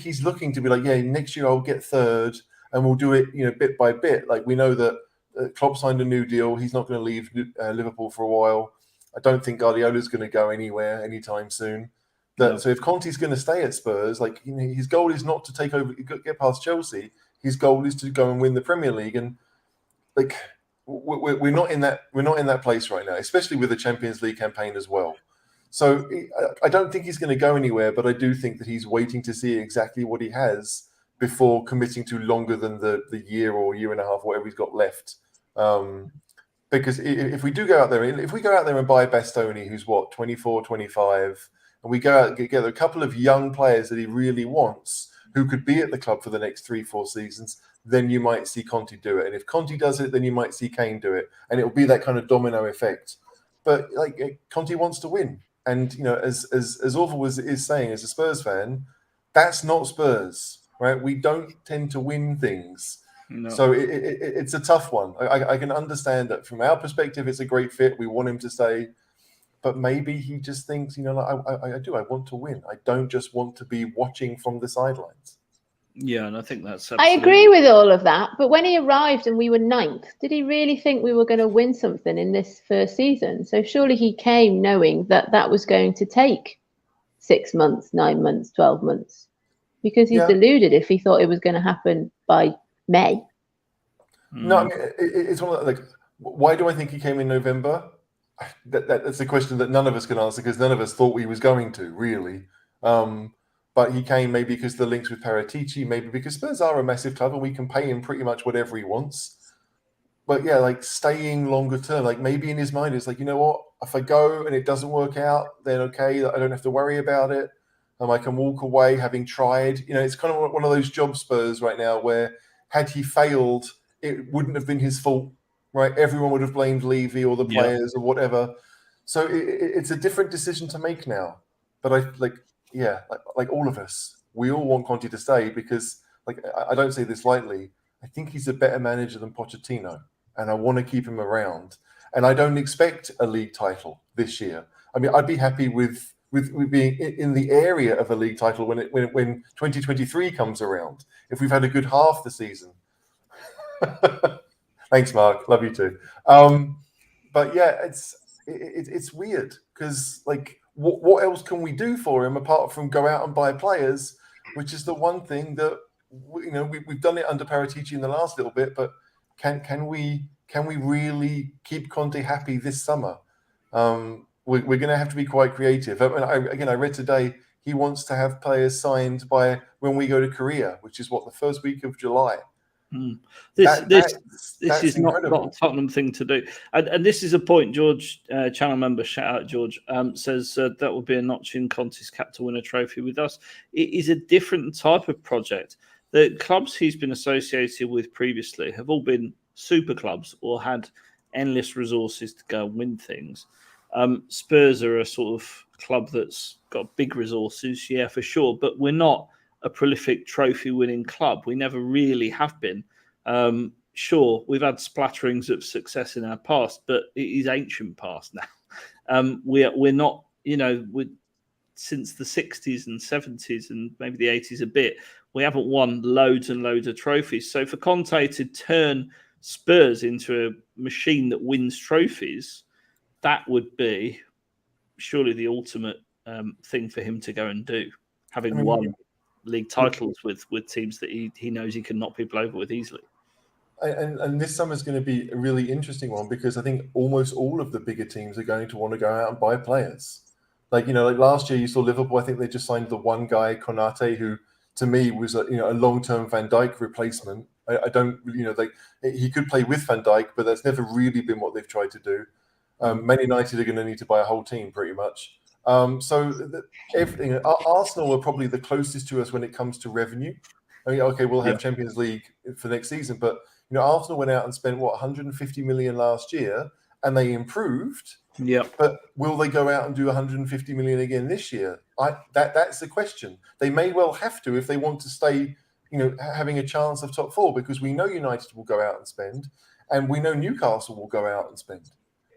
he's looking to be like, yeah, next year I'll get 3rd and we'll do it, bit by bit. Like, we know that Klopp signed a new deal. He's not going to leave Liverpool for a while. I don't think Guardiola's going to go anywhere anytime soon. So if Conte's going to stay at Spurs, his goal is not to take over, get past Chelsea. His goal is to go and win the Premier League, and we're not in that place right now, especially with the Champions League campaign as well. So I don't think he's going to go anywhere, but I do think that he's waiting to see exactly what he has before committing to longer than the year or year and a half, whatever he's got left. Because if we do go out there, and buy Bastoni, who's 24, 25, and we go out and get together a couple of young players that he really wants, who could be at the club for the next 3-4 seasons, then you might see Conte do it. And if Conte does it, then you might see Kane do it. And it'll be that kind of domino effect. But Conte wants to win. And, as awful as it is saying, as a Spurs fan, That's not Spurs, right? We don't tend to win things. No. So it's a tough one. I can understand that from our perspective, it's a great fit. We want him to stay. But maybe he just thinks, I want to win. I don't just want to be watching from the sidelines. Yeah, and I think that's I agree with all of that. But when he arrived and we were 9th, did he really think we were going to win something in this first season? So surely he came knowing that was going to take 6 months, 9 months, 12 months. Because he's deluded if he thought it was going to happen by May. No, I mean, it's one of why do I think he came in November? That's a question that none of us can answer because none of us thought he was going to, really. But he came maybe because the links with Paratici, maybe because Spurs are a massive club and we can pay him pretty much whatever he wants. But yeah, staying longer term, maybe in his mind, it's you know what? If I go and it doesn't work out, then okay, I don't have to worry about it. I can walk away having tried. It's kind of one of those job Spurs right now where had he failed, it wouldn't have been his fault. Right, everyone would have blamed Levy or the players or whatever. So it's a different decision to make now. But like all of us, we all want Conte to stay because, I don't say this lightly. I think he's a better manager than Pochettino, and I want to keep him around. And I don't expect a league title this year. I mean, I'd be happy with being in the area of a league title when 2023 comes around. If we've had a good half the season. Thanks, Mark. Love you too. But yeah, it's weird because what else can we do for him apart from go out and buy players, which is the one thing that we've done it under Paratici in the last little bit. But can we really keep Conte happy this summer? We're going to have to be quite creative. I read today he wants to have players signed by when we go to Korea, which is the first week of July. This is not incredible. a Tottenham thing to do, and this is a point. George, channel member, shout out George, says that would be a notch in Conte's cap to win a trophy with us. It is a different type of project. The clubs he's been associated with previously have all been super clubs or had endless resources to go and win things. Spurs are a sort of club that's got big resources, yeah, for sure, but we're not a prolific trophy-winning club. We never really have been. Sure, we've had splatterings of success in our past, but it is ancient past now. We're not, since the 60s and 70s and maybe the 80s a bit, we haven't won loads and loads of trophies. So for Conte to turn Spurs into a machine that wins trophies, that would be surely the ultimate thing for him to go and do, having won league titles with teams that he knows he can knock people over with easily. And this summer is going to be a really interesting one because I think almost all of the bigger teams are going to want to go out and buy players. Like last year you saw Liverpool, I think they just signed the one guy, Konate, who to me was a long-term Van Dijk replacement. I don't, he could play with Van Dijk, but that's never really been what they've tried to do. Man United are going to need to buy a whole team pretty much. Everything. Arsenal are probably the closest to us when it comes to revenue. I mean, okay, we'll have Champions League for next season, but Arsenal went out and spent 150 million last year, and they improved. Yeah. But will they go out and do 150 million again this year? That's the question. They may well have to if they want to stay, having a chance of top four, because we know United will go out and spend, and we know Newcastle will go out and spend.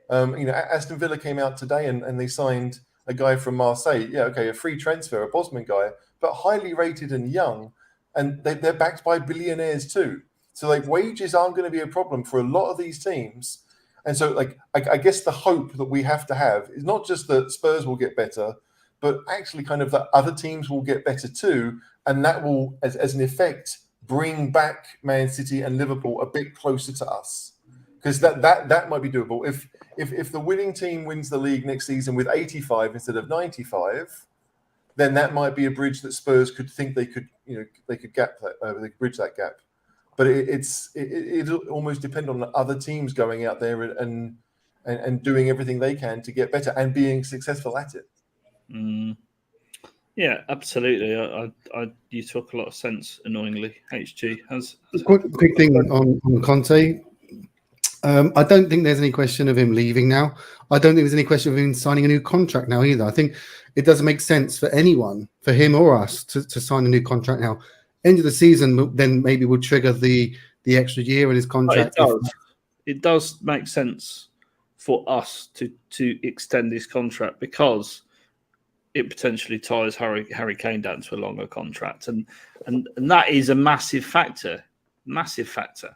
Aston Villa came out today and they signed a guy from Marseille. Yeah, okay, a free transfer, a Bosman guy, but highly rated and young, and they're backed by billionaires too. So wages aren't going to be a problem for a lot of these teams. And so I guess the hope that we have to have is not just that Spurs will get better, but actually kind of that other teams will get better too. And that will, as an effect, bring back Man City and Liverpool a bit closer to us. Because that might be doable. If the winning team wins the league next season with 85 instead of 95, then that might be a bridge that Spurs could think they could bridge that gap. But it'll almost depend on the other teams going out there and doing everything they can to get better and being successful at it. Yeah, absolutely. You talk a lot of sense. Annoyingly, HG has quick thing on Conte. I don't think there's any question of him leaving now. I don't think there's any question of him signing a new contract now either. I think it doesn't make sense for anyone, for him or us, to sign a new contract now. End of the season, then maybe we'll trigger the extra year in his contract. It does make sense for us to extend his contract because it potentially ties Harry Kane down to a longer contract, and that is a massive factor. Massive factor.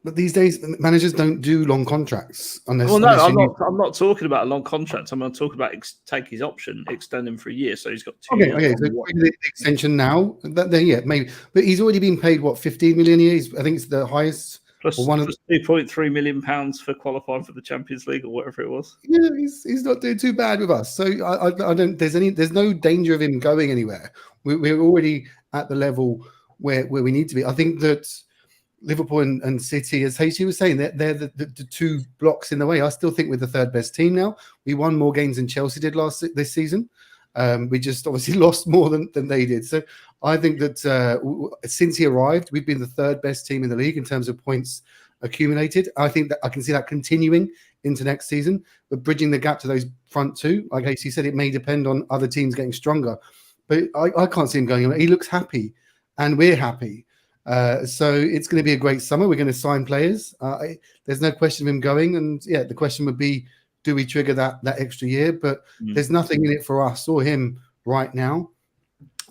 But these days, managers don't do long contracts. I'm not talking about a long contract. I'm talking about take his option, extend him for a year, so he's got 2 years. Okay, so the extension now, then yeah, maybe. But he's already been paid what, 15 million a year? I think it's the highest. Plus 2.3 million pounds for qualifying for the Champions League or whatever it was. Yeah, he's not doing too bad with us. So I don't. There's no danger of him going anywhere. We're already at the level where we need to be. I think that Liverpool and City, as HG was saying, they're the two blocks in the way. I still think we're the third best team now. We won more games than Chelsea did this season. We just obviously lost more than they did. So I think that since he arrived, we've been the third best team in the league in terms of points accumulated. I think that I can see that continuing into next season, but bridging the gap to those front two, like HG said, it may depend on other teams getting stronger. But I can't see him going. He looks happy, and we're happy. So it's going to be a great summer. We're going to sign players. There's no question of him going. And yeah, the question would be, do we trigger that extra year? But there's nothing in it for us or him right now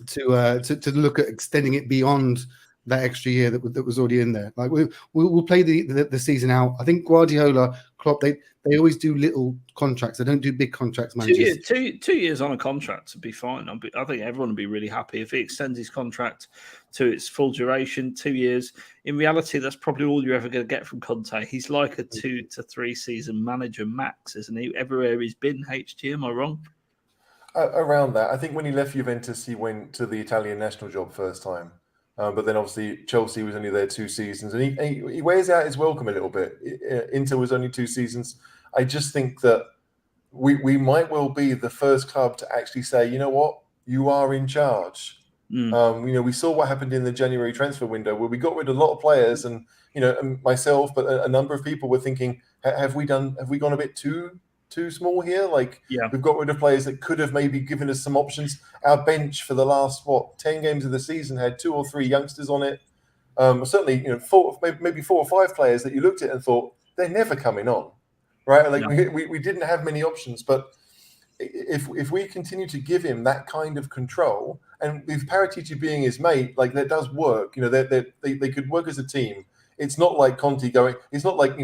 to look at extending it beyond that extra year that was already in there. Like we'll play the season out. I think Guardiola, Klopp, they always do little contracts. They don't do big contracts. Managers. 2 years on a contract would be fine. I think everyone would be really happy if he extends his contract to its full duration, 2 years. In reality, that's probably all you're ever going to get from Conte. He's like a 2 to 3 season manager max, isn't he? Everywhere he's been, HG, am I wrong? Around that. I think when he left Juventus, he went to the Italian national job first time. But then obviously Chelsea was only there 2 seasons, and he wears out his welcome a little bit. Inter was only 2 seasons. I just think that we might well be the first club to actually say, you know what, you are in charge. We saw what happened in the January transfer window where we got rid of a lot of players, and and myself, but a number of people were thinking, have we gone a bit too small here? We've got rid of players that could have maybe given us some options. Our bench for the last 10 games of the season had 2 or 3 youngsters on it. Certainly, 4 or 5 players that you looked at and thought they're never coming on, right? We didn't have many options. But if we continue to give him that kind of control, and with Paratici being his mate, that does work. They could work as a team. It's not like Conte going. It's not like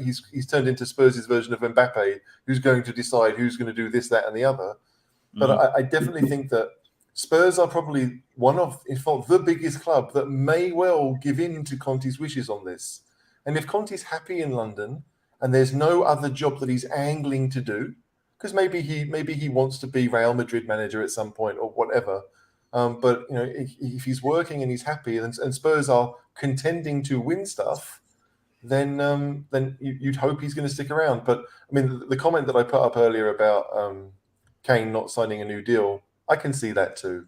he's turned into Spurs' version of Mbappe, who's going to decide who's going to do this, that, and the other. But I definitely think that Spurs are probably one of, if not the biggest club that may well give in to Conte's wishes on this. And if Conte's happy in London and there's no other job that he's angling to do, because maybe he wants to be Real Madrid manager at some point or whatever. But if he's working and he's happy, and Spurs are contending to win stuff, then you'd hope he's going to stick around. But I mean, the comment that I put up earlier about Kane not signing a new deal, I can see that too.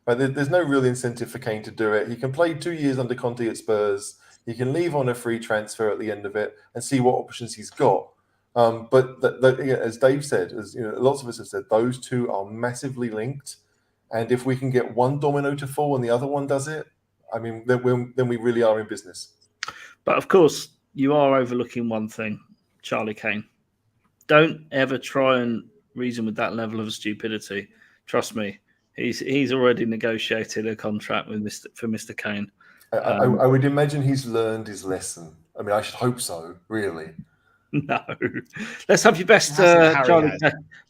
Right? There's no real incentive for Kane to do it. He can play 2 years under Conte at Spurs. He can leave on a free transfer at the end of it and see what options he's got. But as Dave said, as lots of us have said, those two are massively linked. And if we can get one domino to fall and the other one does it, I mean, then we really are in business. But of course, you are overlooking one thing, Charlie Kane. Don't ever try and reason with that level of stupidity. Trust me, he's already negotiated a contract with Mr. Kane. I would imagine he's learned his lesson. I mean, I should hope so. Really. No. Let's have your best Charlie.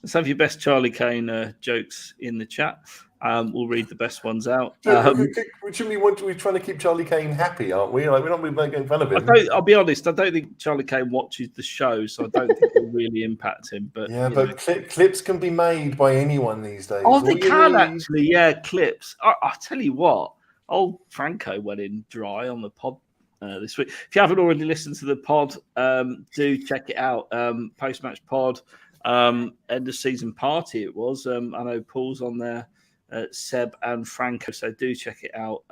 Let's have your best Charlie Kane jokes in the chat. We'll read the best ones out. We're trying to keep Charlie Kane happy, aren't we? We're not really making fun of him. I'll be honest. I don't think Charlie Kane watches the show, so I don't think it'll really impact him. But clips can be made by anyone these days. Oh, they can actually. Yeah, clips. I'll tell you what. Old Franco went in dry on the pod this week. If you haven't already listened to the pod, do check it out. Post-match pod, end of season party it was. I know Paul's on there, Seb and Franco, so do check it out.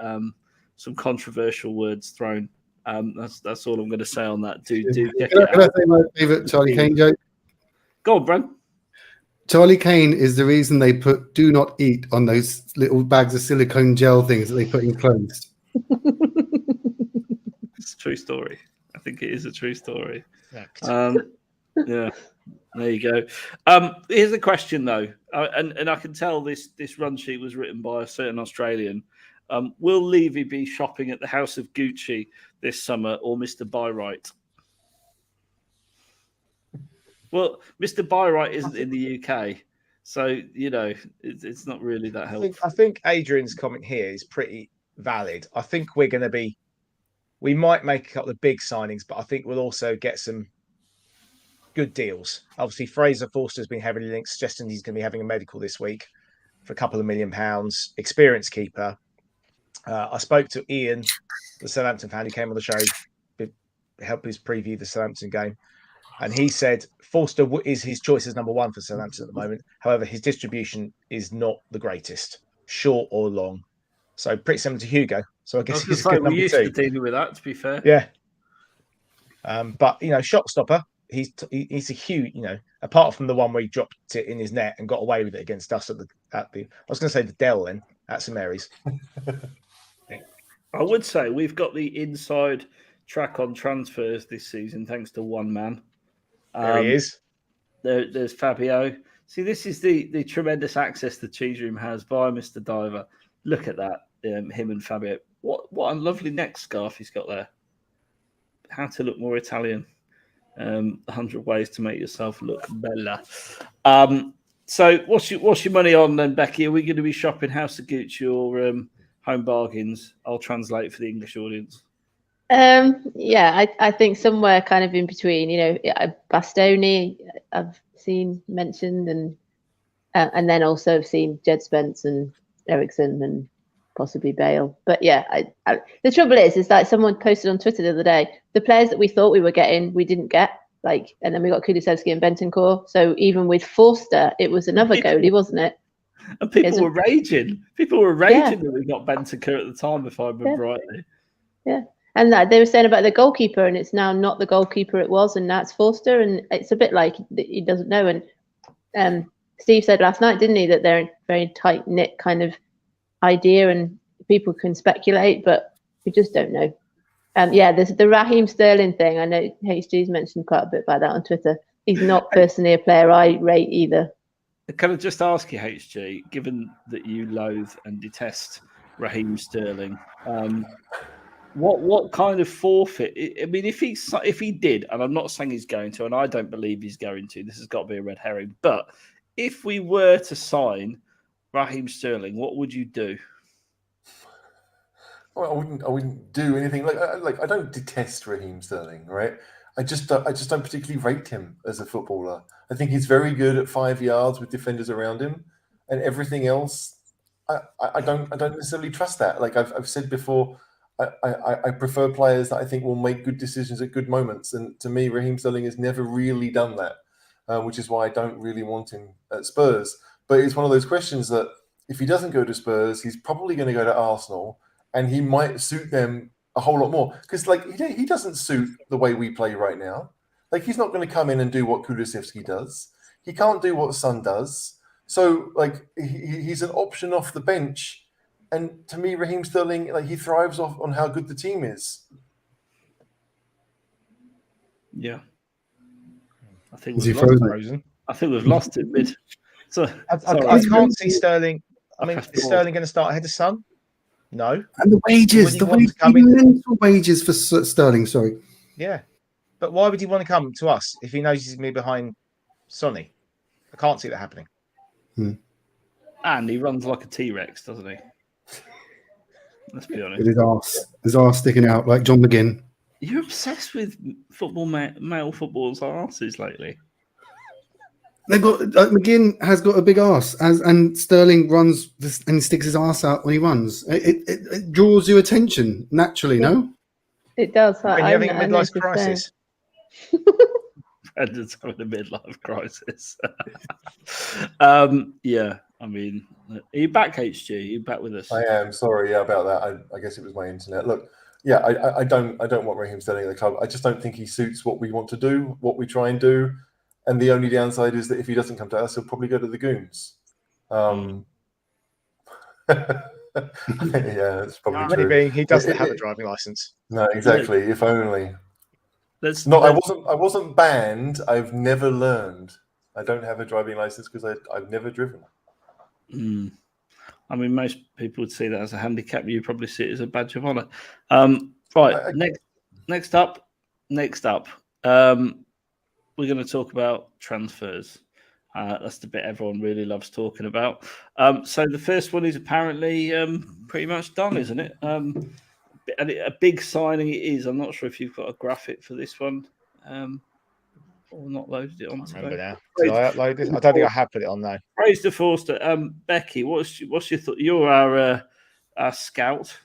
Some controversial words thrown That's all I'm going to say on that. Do check Can it I out. say my favourite Charlie Kane joke? Go on, Bran. Charlie Kane is the reason they put "do not eat" on those little bags of silicone gel things that they put in clothes. It's a true story. I think it is a true story. Fact. Yeah, there you go. Here's a question though, and I can tell this run sheet was written by a certain Australian. Will Levy be shopping at the House of Gucci this summer, or Mr. Byright? Well, Mr. Byright isn't in the UK, so it's not really that helpful. I think Adrian's comment here is pretty valid. I think we might make a couple of big signings, but I think we'll also get some good deals. Obviously, Fraser Forster's been heavily linked, suggesting he's going to be having a medical this week for a couple of £1 million. Experienced keeper. I spoke to Ian, the Southampton fan who came on the show, helped us preview the Southampton game. And he said Forster is his choice as number one for Southampton at the moment. However, his distribution is not the greatest, short or long. So pretty similar to Hugo. So I guess he's a good number two. To dealing with that, to be fair. Yeah. But shot stopper. He's a huge. Apart from the one where he dropped it in his net and got away with it against us at the. I was going to say the Dell then at St Mary's. I would say we've got the inside track on transfers this season, thanks to one man. There he is. There's Fabio. See, this is the tremendous access the cheese room has via Mr. Diver. Look at that, him and Fabio. What a lovely neck scarf he's got there. How to look more Italian. 100 ways to make yourself look bella. So what's your money on then, Becky? Are we going to be shopping House of Gucci or Home Bargains? I'll translate for the English audience. I think somewhere kind of in between. Bastoni I've seen mentioned, and then also I've seen Jed Spence and Ericsson and possibly Bale. But yeah, the trouble is like someone posted on Twitter the other day, the players that we thought we were getting, we didn't get. And then we got Kulusevski and Bentancur. So even with Forster, it was another goalie, wasn't it? And people were raging. People were raging that we got Bentancur at the time, if I remember rightly. Yeah. And that they were saying about the goalkeeper, and it's now not the goalkeeper it was, and that's Forster, and it's a bit like he doesn't know. And Steve said last night, didn't he, that they're a very tight knit kind of idea, and people can speculate, but we just don't know. There's the Raheem Sterling thing. I know HG's mentioned quite a bit about that on Twitter. He's not personally a player I rate either. Can I just ask you, HG, given that you loathe and detest Raheem Sterling, what kind of forfeit? I mean, if he did, and I'm not saying he's going to, and I don't believe he's going to. This has got to be a red herring. But if we were to sign Raheem Sterling, what would you do? Well, I wouldn't do anything. Like I don't detest Raheem Sterling, right? I just don't particularly rate him as a footballer. I think he's very good at 5 yards with defenders around him, and everything else, I don't necessarily trust that. Like I've said before, I prefer players that I think will make good decisions at good moments, and to me, Raheem Sterling has never really done that, which is why I don't really want him at Spurs. But it's one of those questions that if he doesn't go to Spurs, he's probably going to go to Arsenal. And he might suit them a whole lot more because, he doesn't suit the way we play right now. Like, he's not going to come in and do what Kulusevski does. He can't do what Son does. So, he's an option off the bench. And to me, Raheem Sterling, he thrives on how good the team is. Yeah, I think we've lost frozen. I think we've lost it mid. So I can't see Sterling. I mean, is Sterling going to start ahead of Son? No. And the wages, mental wages for Sterling, sorry. Yeah. But why would he want to come to us if he knows he's going to be behind Sonny? I can't see that happening. And he runs like a T-Rex, doesn't he? Let's be honest. With his arse sticking out like John McGinn. You're obsessed with male football's arses lately. They've got McGinn has got a big arse, and Sterling runs and sticks his arse out when he runs. It draws your attention naturally, no? It does. When you're having a midlife crisis. Brendan's having a midlife crisis. Yeah, I mean, are you back, HG? Are you back with us? I am. Sorry about that. I guess it was my internet. Look, yeah, I don't want Raheem Sterling at the club. I just don't think he suits what we want to do, what we try and do. And the only downside is that if he doesn't come to us, he'll probably go to the Goons. Yeah, that's probably true. Maybe he doesn't have a driving license. No, exactly. If only. I wasn't banned. I've never learned. I don't have a driving license because I've never driven. I mean, most people would see that as a handicap. You probably see it as a badge of honour. Right. Next up. We're going to talk about transfers. That's the bit everyone really loves talking about. So the first one is apparently pretty much done, isn't it? And a big signing it is. I'm not sure if you've got a graphic for this one. Or not loaded it on. I remember now. Did I upload this? I don't think I have put it on though. Praise to Forster. Becky, what's your thought? You're our scout.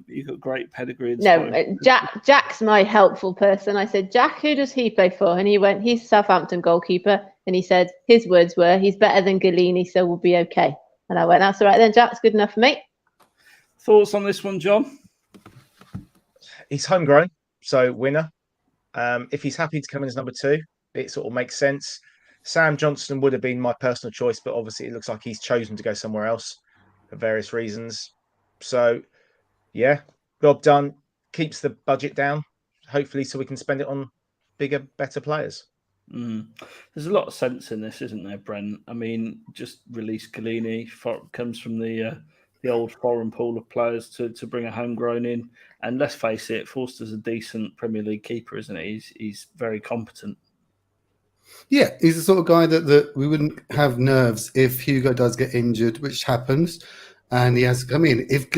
You've got great pedigree. No, Jack's my helpful person. I said, Jack, who does he play for? And he went, he's Southampton goalkeeper. And he said, his words were, he's better than Galini, so we'll be okay. And I went, that's all right then, Jack's good enough for me. Thoughts on this one, John? He's homegrown, so winner. If he's happy to come in as number 2, it sort of makes sense. Sam Johnson would have been my personal choice, but obviously it looks like he's chosen to go somewhere else for various reasons. So, yeah, job done. Keeps the budget down, hopefully, so we can spend it on bigger, better players. There's a lot of sense in this, isn't there, Brent? I mean, just release Galini. Comes from the old foreign pool of players to bring a homegrown in. And let's face it, Forster's a decent Premier League keeper, isn't he? He's very competent. Yeah, he's the sort of guy that we wouldn't have nerves if Hugo does get injured, which happens, and he has to come in. If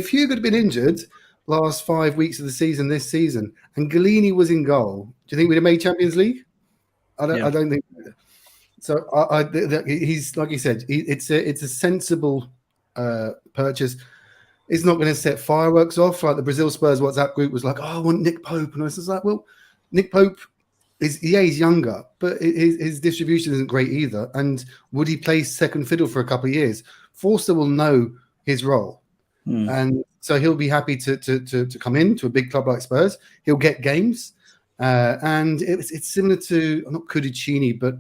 Hugo had been injured last 5 weeks of the season this season, and Galini was in goal, do you think we'd have made Champions League? I don't think so. He's like you said, it's a sensible purchase. It's not going to set fireworks off like the Brazil Spurs WhatsApp group was like, oh, I want Nick Pope, and I was just like, well, Nick Pope. He's younger, but his distribution isn't great either. And would he play second fiddle for a couple of years? Forster will know his role. And so he'll be happy to come in to a big club like Spurs. He'll get games. And it's similar to, not Cudicini, but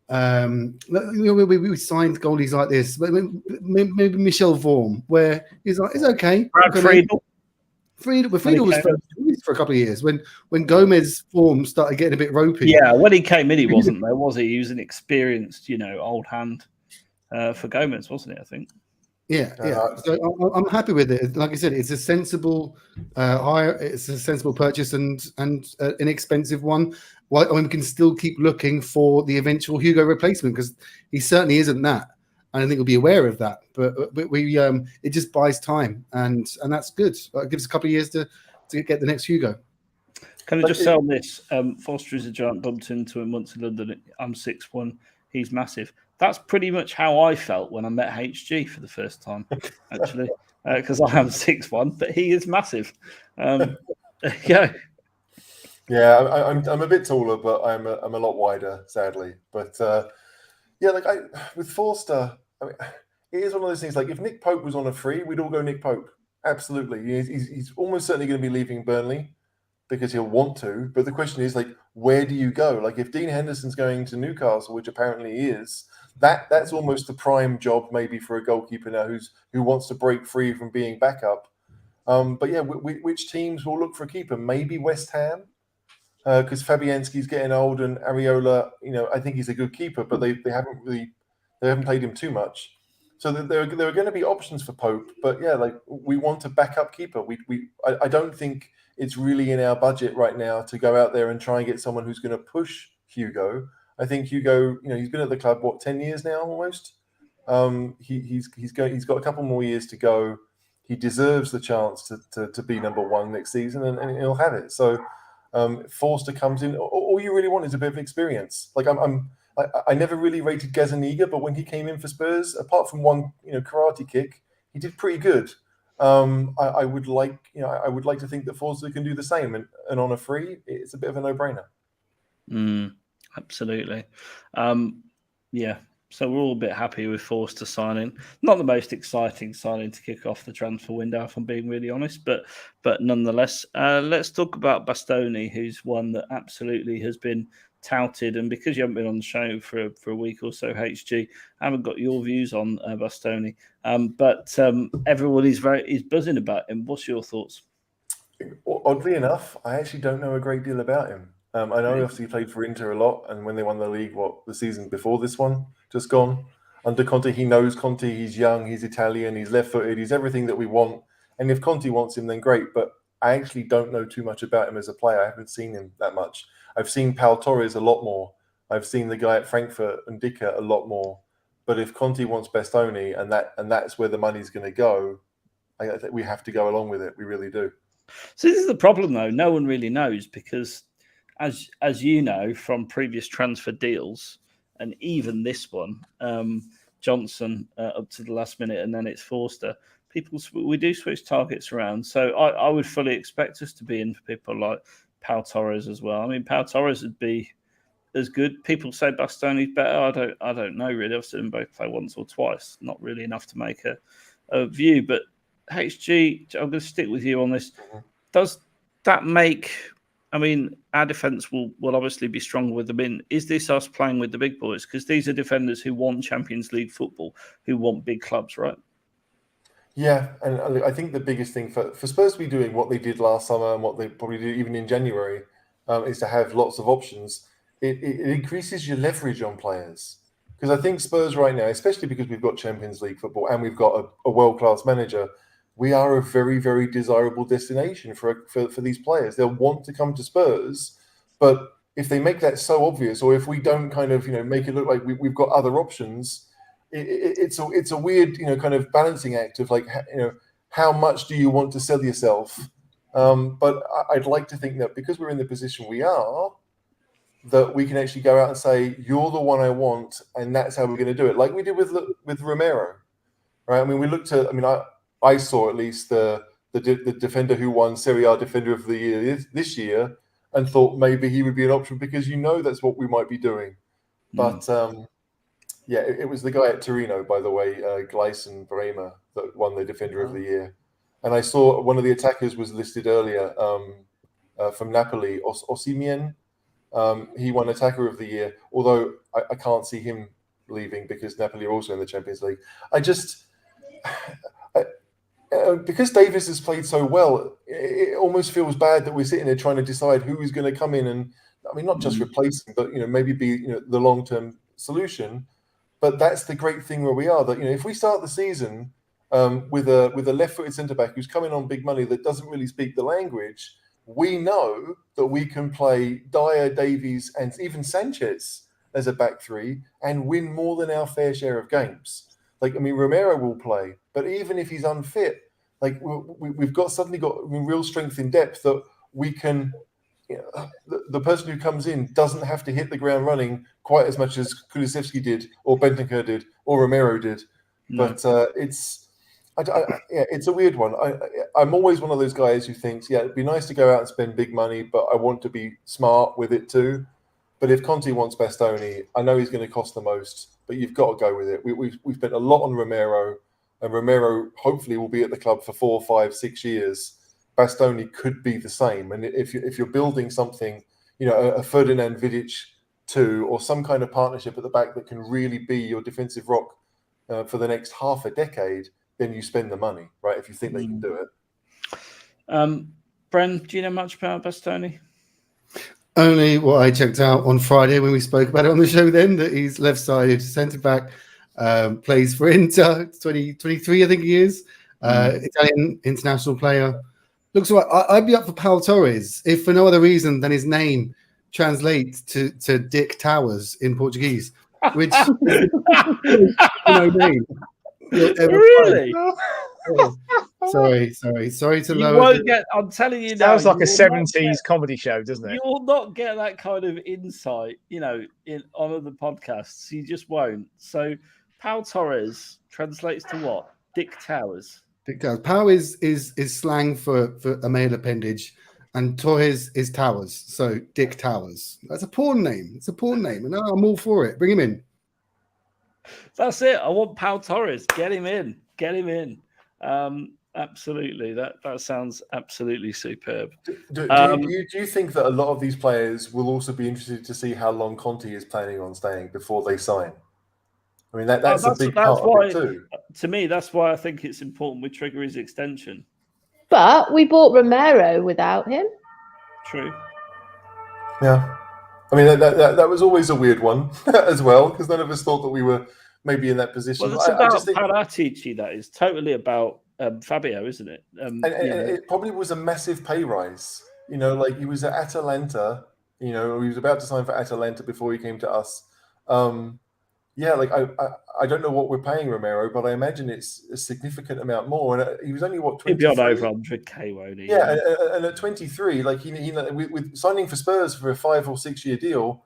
we signed goalies like this. Maybe Michel Vorm, where he's like, it's okay. Friedel was first for a couple of years when Gomez's form started getting a bit ropey. Yeah, when he came in, he wasn't there, was he? He was an experienced, old hand for Gomez, wasn't it? I think. Yeah. So I'm happy with it. Like I said, it's a sensible hire. It's a sensible purchase and an inexpensive one. We can still keep looking for the eventual Hugo replacement because he certainly isn't that. I don't think we'll be aware of that, but we it just buys time, and that's good. It gives us a couple of years to get the next Hugo. Can I just say on this? Foster is a giant. Bumped into him once in London. I'm 6'1". He's massive. That's pretty much how I felt when I met HG for the first time, actually, because I am 6'1", but he is massive. Yeah. Yeah, I'm a bit taller, but I'm a lot wider, sadly. But with Forster, I mean, it is one of those things. Like if Nick Pope was on a free, we'd all go Nick Pope. Absolutely, he's almost certainly going to be leaving Burnley because he'll want to. But the question is, like, where do you go? Like if Dean Henderson's going to Newcastle, which apparently he is, that's almost the prime job maybe for a goalkeeper now who wants to break free from being backup. But yeah, which teams will look for a keeper? Maybe West Ham. Because Fabianski's getting old and Areola, I think he's a good keeper, but they haven't played him too much. So there are going to be options for Pope, but yeah, like we want a backup keeper. I don't think it's really in our budget right now to go out there and try and get someone who's going to push Hugo. I think Hugo, he's been at the club 10 years now almost. He's got a couple more years to go. He deserves the chance to be number 1 next season, and he'll have it. So. Forster comes in. All you really want is a bit of experience. Like I never really rated Gazaniga, but when he came in for Spurs, apart from one karate kick, he did pretty good. I would like to think that Forster can do the same, and on a free, it's a bit of a no-brainer. Absolutely. Yeah, So we're all a bit happy with Forster signing. Not the most exciting signing to kick off the transfer window, if I'm being really honest, but nonetheless, let's talk about Bastoni, who's one that absolutely has been touted. And because you haven't been on the show for a week or so, HG, I haven't got your views on Bastoni. But everyone is buzzing about him. What's your thoughts? Oddly enough, I actually don't know a great deal about him. I know obviously he played for Inter a lot, and when they won the league, the season before this one, just gone, under Conte, he knows Conte, he's young, he's Italian, he's left-footed, he's everything that we want. And if Conte wants him, then great. But I actually don't know too much about him as a player. I haven't seen him that much. I've seen Pau Torres a lot more. I've seen the guy at Frankfurt and Dicker a lot more. But if Conte wants Bastoni, and that's where the money's going to go, I think we have to go along with it. We really do. So this is the problem, though. No one really knows because, as you know from previous transfer deals, and even this one, Johnson up to the last minute, and then it's Forster. We do switch targets around. So I would fully expect us to be in for people like Pau Torres as well. I mean, Pau Torres would be as good. People say Bastoni's better. I don't know really. I've seen them both play once or twice. Not really enough to make a view, but. HG, I'm going to stick with you on this. Does that make? I mean, our defence will obviously be stronger with them in. Is this us playing with the big boys? Because these are defenders who want Champions League football, who want big clubs, right? Yeah, and I think the biggest thing for Spurs to be doing what they did last summer and what they probably do even in January is to have lots of options. It increases your leverage on players. Because I think Spurs right now, especially because we've got Champions League football and we've got a world-class manager, we are a very, very desirable destination for these players. They'll want to come to Spurs, but if they make that so obvious, or if we don't kind of make it look like we've got other options, it's a weird kind of balancing act of like how much do you want to sell yourself? But I'd like to think that because we're in the position we are, that we can actually go out and say you're the one I want, and that's how we're going to do it, like we did with Romero, right? I mean, we looked at. I mean, I saw at least the defender who won Serie A Defender of the Year this year and thought maybe he would be an option because that's what we might be doing. But it was the guy at Torino, by the way, Gleison Bremer, that won the Defender of the Year. And I saw one of the attackers was listed earlier from Napoli, Osimhen. He won Attacker of the Year, although I can't see him leaving because Napoli are also in the Champions League. Because Davis has played so well, it almost feels bad that we're sitting there trying to decide who is going to come in and, I mean, not just replace him, but maybe be the long-term solution. But that's the great thing where we are. That if we start the season with a left-footed centre back who's coming on big money that doesn't really speak the language, we know that we can play Dyer, Davies, and even Sanchez as a back three and win more than our fair share of games. Like, I mean, Romero will play, but even if he's unfit, like we've suddenly got real strength in depth that we can. The person who comes in doesn't have to hit the ground running quite as much as Kulusevski did, or Bentancur did, or Romero did. No. But it's a weird one. I'm always one of those guys who thinks, it'd be nice to go out and spend big money, but I want to be smart with it too. But if Conte wants Bastoni, I know he's going to cost the most, but you've got to go with it. We've spent a lot on Romero, and Romero hopefully will be at the club for 4, 5, 6 years. Bastoni could be the same. And if you're building something, a Ferdinand Vidic 2 or some kind of partnership at the back that can really be your defensive rock for the next half a decade, then you spend the money, right? If you think they can do it. Bren, do you know much about Bastoni? Only what I checked out on Friday when we spoke about it on the show then, that he's left-sided centre-back, plays for Inter, 23, I think he is, Italian international player. Looks like I'd be up for Pau Torres, if for no other reason than his name translates to Dick Towers in Portuguese, which is no name. Really? Sorry to you lower. Won't get. I'm telling you now. Sounds like a 70s comedy show, doesn't it? You will not get that kind of insight, on other podcasts. You just won't. So, Pau Torres translates to what? Dick Towers. Dick Towers. Pau is slang for a male appendage, and Torres is Towers. So Dick Towers. That's a porn name. It's a porn name, and I'm all for it. Bring him in. That's it. I want Pau Torres. Get him in. Get him in. Absolutely. That sounds absolutely superb. Do you think that a lot of these players will also be interested to see how long Conte is planning on staying before they sign? I mean, that's a big part of it too. To me, that's why I think it's important we trigger his extension. But we bought Romero without him. True. Yeah. I mean, that was always a weird one as well, because none of us thought that we were maybe in that position. Well, it's about Paratici. That is totally about Fabio, isn't it? And it probably was a massive pay rise. You know, like he was at Atalanta. You know, he was about to sign for Atalanta before he came to us. Yeah, like I don't know what we're paying Romero, but I imagine it's a significant amount more. And he was only what 23? He'll be on over 100k, won't he? Yeah, and at 23, like he with signing for Spurs for a 5 or 6 year deal,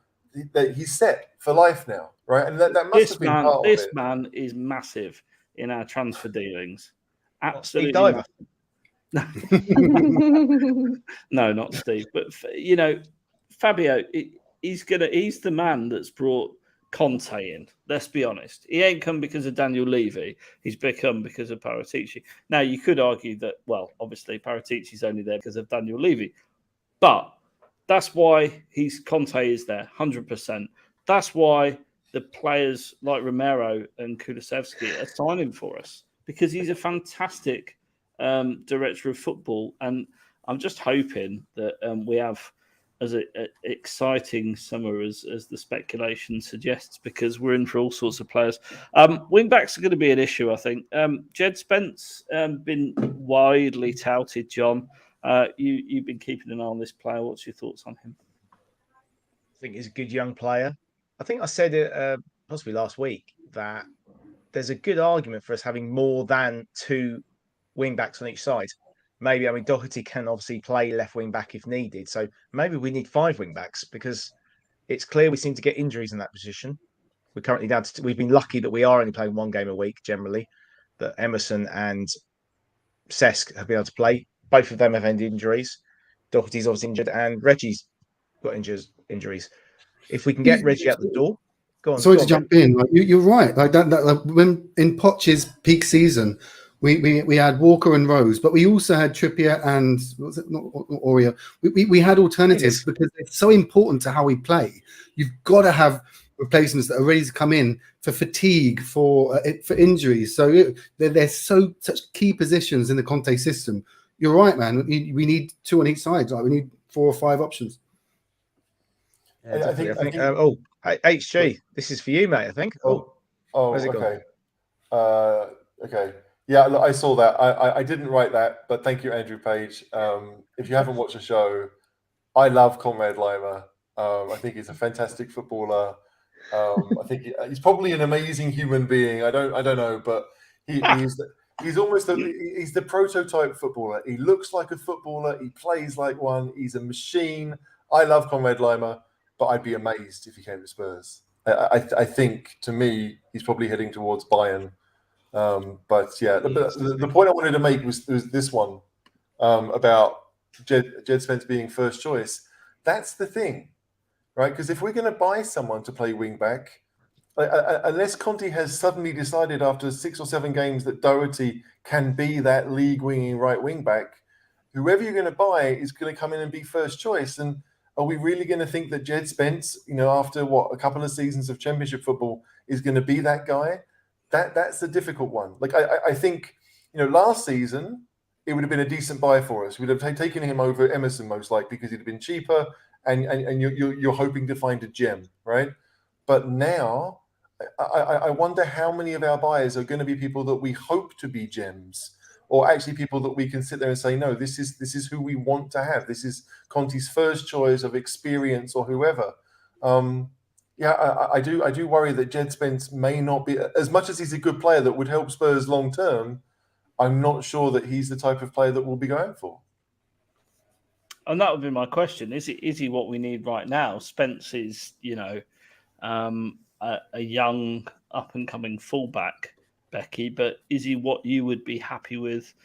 he's set for life now, right? And that must have been part of it. This man is massive in our transfer dealings. Absolutely. No, not Steve, but you know, Fabio. He's the man that's brought Conte in. Let's be honest. He ain't come because of Daniel Levy. He's become because of Paratici. Now, you could argue that, well, obviously Paratici's only there because of Daniel Levy. But that's why Conte is there, 100%. That's why the players like Romero and Kulusevski are signing for us, because he's a fantastic director of football. And I'm just hoping that we have as an exciting summer as the speculation suggests, because we're in for all sorts of players. Wing backs are going to be an issue, I think. Jed Spence been widely touted, John. You've been keeping an eye on this player. What's your thoughts on him? I think he's a good young player. I think I said it possibly last week that there's a good argument for us having more than 2 wing backs on each side. Maybe, I mean, Doherty can obviously play left wing back if needed. So maybe we need 5 wing backs, because it's clear we seem to get injuries in that position. We're currently down to, we've been lucky that we are only playing 1 game a week generally, that Emerson and Cesc have been able to play. Both of them have ended injuries. Doherty's obviously injured and Reggie's got injuries. If we can get Reggie out the door, go on. Sorry to jump in. Like, you're right. Like that when in Poch's peak season, we had Walker and Rose, but we also had Trippier and was it not Aurier? We had alternatives because it's so important to how we play. You've got to have replacements that are ready to come in for fatigue, for injuries. So there's such key positions in the Conte system. You're right, man. We need 2 on each side. Like we need 4 or 5 options. Yeah, I think HG, this is for you, mate. I think. Where's it okay. Okay. Yeah, look, I saw that. I didn't write that, but thank you, Andrew Page. If you haven't watched the show, I love Conrad Lima. I think he's a fantastic footballer. I think he's probably an amazing human being. I don't know, but he's almost he's the prototype footballer. He looks like a footballer. He plays like one. He's a machine. I love Conrad Lima, but I'd be amazed if he came to Spurs. I think, to me, he's probably heading towards Bayern. But yeah, the point I wanted to make was this one about Jed Spence being first choice. That's the thing, right? Because if we're going to buy someone to play wing back, unless Conte has suddenly decided after 6 or 7 games that Doherty can be that league winging right wing back, whoever you're going to buy is going to come in and be first choice. And are we really going to think that Jed Spence, after a couple of seasons of Championship football, is going to be that guy? That's the difficult one. Like I think, last season it would have been a decent buy for us. We'd have taken him over Emerson most likely because he'd have been cheaper, and you're hoping to find a gem, right? But now I wonder how many of our buyers are going to be people that we hope to be gems, or actually people that we can sit there and say, no, this is who we want to have. This is Conte's first choice of experience or whoever. Yeah, I do worry that Jed Spence may not be, as much as he's a good player that would help Spurs long term. I'm not sure that he's the type of player that we'll be going for. And that would be my question: Is he what we need right now? Spence is, a young up and coming fullback, Becky, but is he what you would be happy with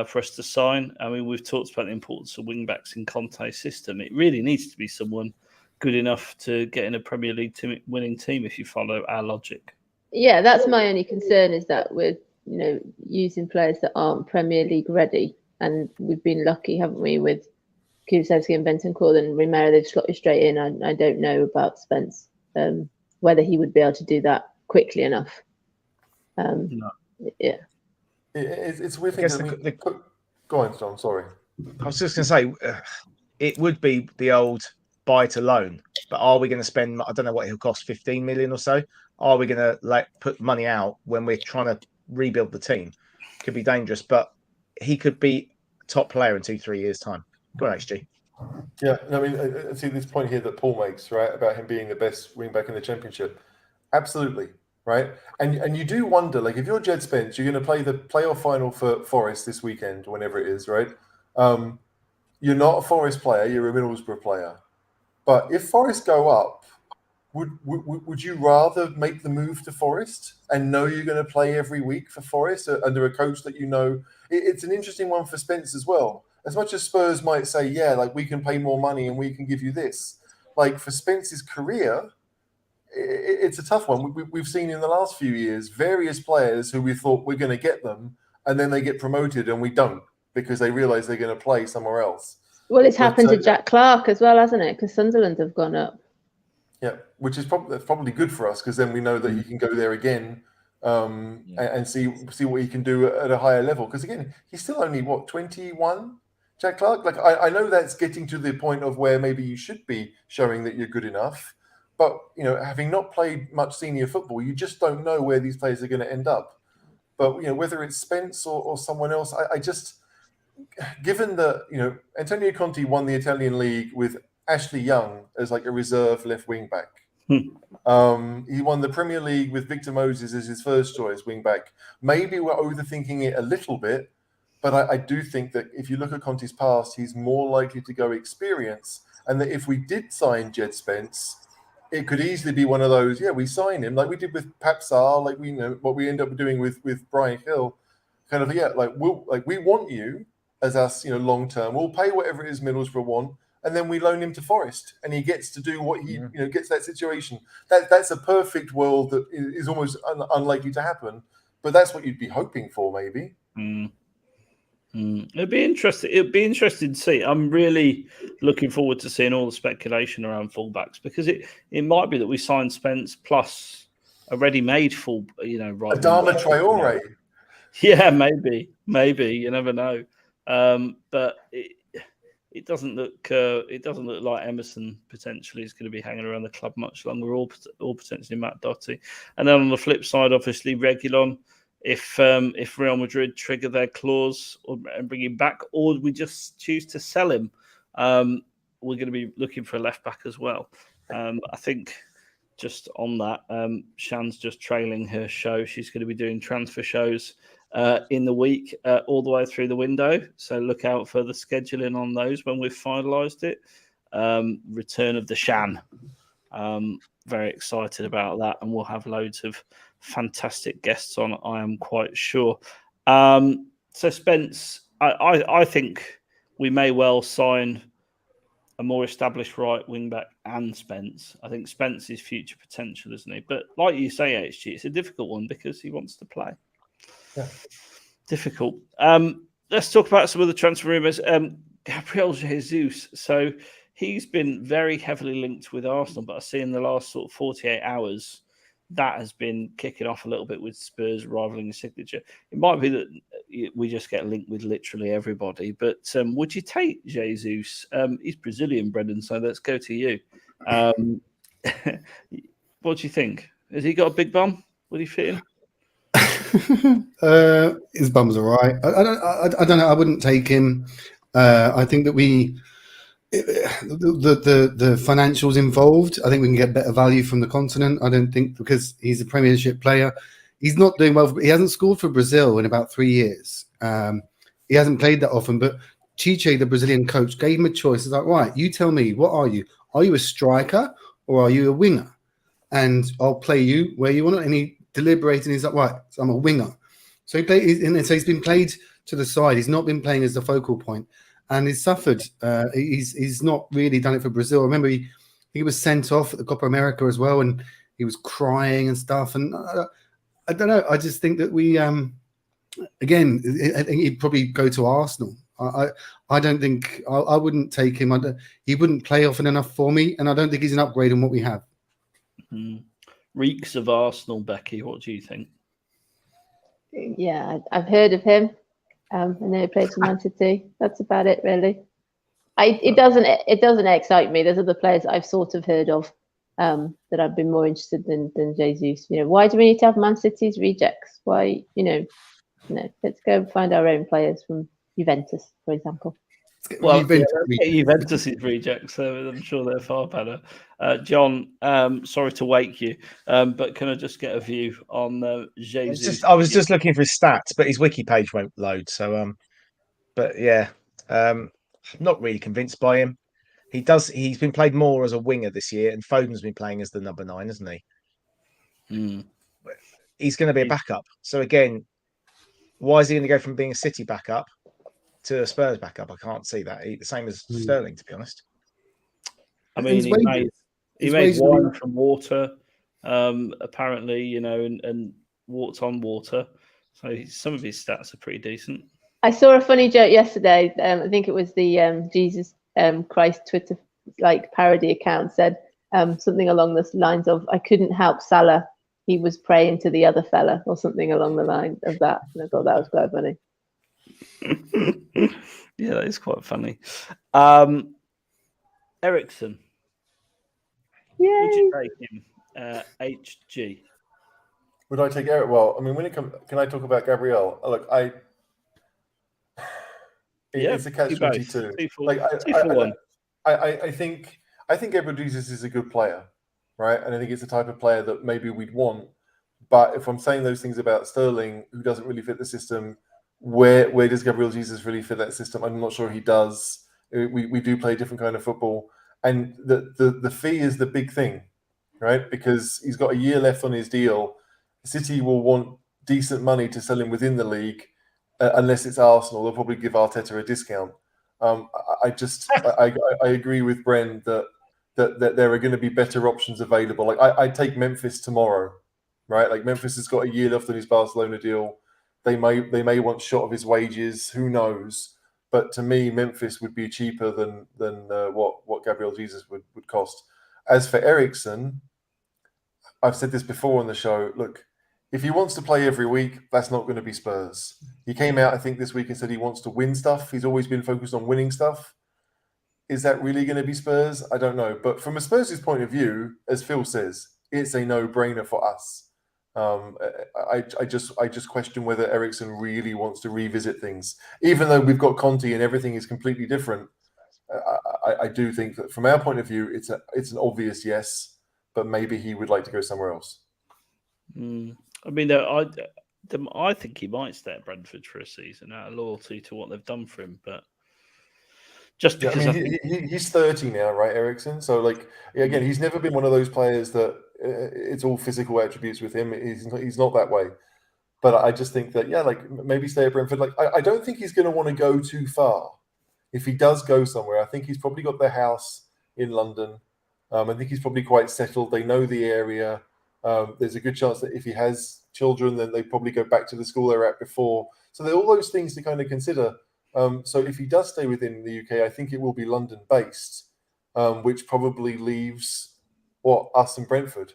for us to sign? I mean, we've talked about the importance of wing backs in Conte's system. It really needs to be someone good enough to get in a Premier League winning team, if you follow our logic. Yeah, that's my only concern, is that we're using players that aren't Premier League ready, and we've been lucky, haven't we, with Kulusevski and Bentancur and Romero? They've slotted straight in. I don't know about Spence, whether he would be able to do that quickly enough. No. Yeah, it's weird. Go on, John. Sorry, I was just going to say it would be the old buy to loan, but are we going to spend? I don't know what he'll cost, 15 million or so. Are we going to put money out when we're trying to rebuild the team? Could be dangerous, but he could be a top player in 2-3 years' time. Go on, HG. Yeah, I mean, I see this point here that Paul makes, right, about him being the best wing back in the Championship. Absolutely, right? And you do wonder, like, if you're Jed Spence, you're going to play the playoff final for Forest this weekend, whenever it is, right? You're not a Forest player, you're a Middlesbrough player. But if Forest go up, would you rather make the move to Forest and know you're going to play every week for Forest under a coach that you know? It's an interesting one for Spence as well. As much as Spurs might say, yeah, like, we can pay more money and we can give you this. Like, for Spence's career, it's a tough one. We've seen in the last few years various players who we thought we're going to get them, and then they get promoted and we don't, because they realise they're going to play somewhere else. Well, it's happened to Jack Clark as well, hasn't it? Because Sunderland have gone up. Yeah, which is probably good for us, because then we know that he can go there again and see what he can do at a higher level. Because again, he's still only 21, Jack Clark. Like, I know that's getting to the point of where maybe you should be showing that you're good enough, but having not played much senior football, you just don't know where these players are going to end up. But whether it's Spence or someone else, I just, given that Antonio Conte won the Italian league with Ashley Young as like a reserve left wing back. He won the Premier League with Victor Moses as his first choice wing back. Maybe we're overthinking it a little bit, but I do think that if you look at Conte's past, he's more likely to go experience, and that if we did sign Jed Spence, it could easily be one of those, we sign him like we did with Pap Sarr, like we know what we end up doing with Brian Hill, kind of we want you as us, long term. We'll pay whatever it is Middlesbrough want, and then we loan him to Forest, and he gets to do what he gets that situation. That's a perfect world that is almost unlikely to happen, but that's what you'd be hoping for, maybe. It'd be interesting. It'd be interesting to see. I'm really looking forward to seeing all the speculation around fullbacks, because it might be that we sign Spence plus a ready-made full, right? Adama Traore. Yeah, maybe. You never know. But it doesn't look like Emerson potentially is going to be hanging around the club much longer, or potentially Matt Doherty. And then on the flip side, obviously Reguilon. If Real Madrid trigger their clause and bring him back, or we just choose to sell him, we're going to be looking for a left back as well. I think just on that, Shan's just trailing her show. She's going to be doing transfer shows in the week all the way through the window. So look out for the scheduling on those when we've finalised it. Return of the Shan. Very excited about that, and we'll have loads of fantastic guests on, I am quite sure. So Spence, I think we may well sign a more established right wing back and Spence. I think Spence is future potential, isn't he? But like you say, HG, it's a difficult one because he wants to play. Yeah. Difficult. Let's talk about some of the transfer rumours. Gabriel Jesus. So he's been very heavily linked with Arsenal, but I see in the last sort of 48 hours, that has been kicking off a little bit with Spurs rivaling the signature. It might be that we just get linked with literally everybody, but would you take Jesus? He's Brazilian, Brendan, so let's go to you. What do you think? Has he got a big bum? Would he fit in? His bum's all right. I don't know. I wouldn't take him. I think that the financials involved, I think we can get better value from the continent. I don't think, because he's a Premiership player, he's not doing well. He hasn't scored for Brazil in about 3 years. He hasn't played that often, but Chiche, the Brazilian coach, gave him a choice. He's like, right, you tell me, what are you? Are you a striker or are you a winger? And I'll play you where you want it. And he deliberated, and he's like, right, so I'm a winger. So he's been played to the side. He's not been playing as the focal point. And he's suffered. He's not really done it for Brazil. Remember, he was sent off at the Copa America as well, and he was crying and stuff. And I don't know. I just think that we, again, I think he'd probably go to Arsenal. I don't think I wouldn't take him. He wouldn't play often enough for me, and I don't think he's an upgrade on what we have. Reeks of Arsenal, Becky. What do you think? Yeah, I've heard of him. I know he plays for Man City. That's about it, really. It doesn't excite me. There's other players that I've sort of heard of that I've been more interested than Jesus. Why do we need to have Man City's rejects? Why, no, let's go and find our own players from Juventus, for example. Well, Juventus's rejects, so I'm sure they're far better. John, sorry to wake you, but can I just get a view on Jesus? I was just looking for his stats, but his wiki page won't load. So, but yeah, I'm not really convinced by him. He's been played more as a winger this year, and Foden's been playing as the number 9, hasn't he? He's going to be a backup. So again, why is he going to go from being a City backup to a Spurs backup? I can't see that. The same as Sterling, to be honest. I mean, he made wine from water, apparently, and walked on water. So some of his stats are pretty decent. I saw a funny joke yesterday. I think it was the Jesus Christ Twitter parody account said something along the lines of, "I couldn't help Salah. He was praying to the other fella," or something along the line of that. And I thought that was quite funny. Yeah, that is quite funny. Eriksen. Yeah. Would you take him? HG. Would I take Eric? Well, I mean, when it comes, can I talk about Gabriel? Look, it's a catch-22. I think Gabriel Jesus is a good player, right? And I think it's the type of player that maybe we'd want. But if I'm saying those things about Sterling, who doesn't really fit the system, where does Gabriel Jesus really fit that system? I'm not sure he does. We do play a different kind of football, and the fee is the big thing, right? Because he's got a year left on his deal. City will want decent money to sell him within the league, unless it's Arsenal. They'll probably give Arteta a discount. I agree with Bren that there are going to be better options available. Like I'd take Memphis tomorrow, right? Like Memphis has got a year left on his Barcelona deal. They may want shot of his wages. Who knows? But to me, Memphis would be cheaper than what Gabriel Jesus would cost. As for Eriksen, I've said this before on the show. Look, if he wants to play every week, that's not going to be Spurs. He came out, I think, this week and said he wants to win stuff. He's always been focused on winning stuff. Is that really going to be Spurs? I don't know. But from a Spurs' point of view, as Phil says, it's a no-brainer for us. I just question whether Eriksen really wants to revisit things, even though we've got Conte and everything is completely different. I do think that from our point of view, it's an obvious yes, but maybe he would like to go somewhere else. I mean, I think he might stay at Brentford for a season out of loyalty to what they've done for him, but just because he's 30 now, right, Eriksen? So, like, again, he's never been one of those players that it's all physical attributes with him. He's not that way. But I just think that, like maybe stay at Brentford. Like, I don't think he's going to want to go too far. If he does go somewhere, I think he's probably got their house in London. I think he's probably quite settled. They know the area. There's a good chance that if he has children, then they probably go back to the school they were at before. So there are all those things to kind of consider. So if he does stay within the UK, I think it will be London-based, which probably leaves us and Brentford.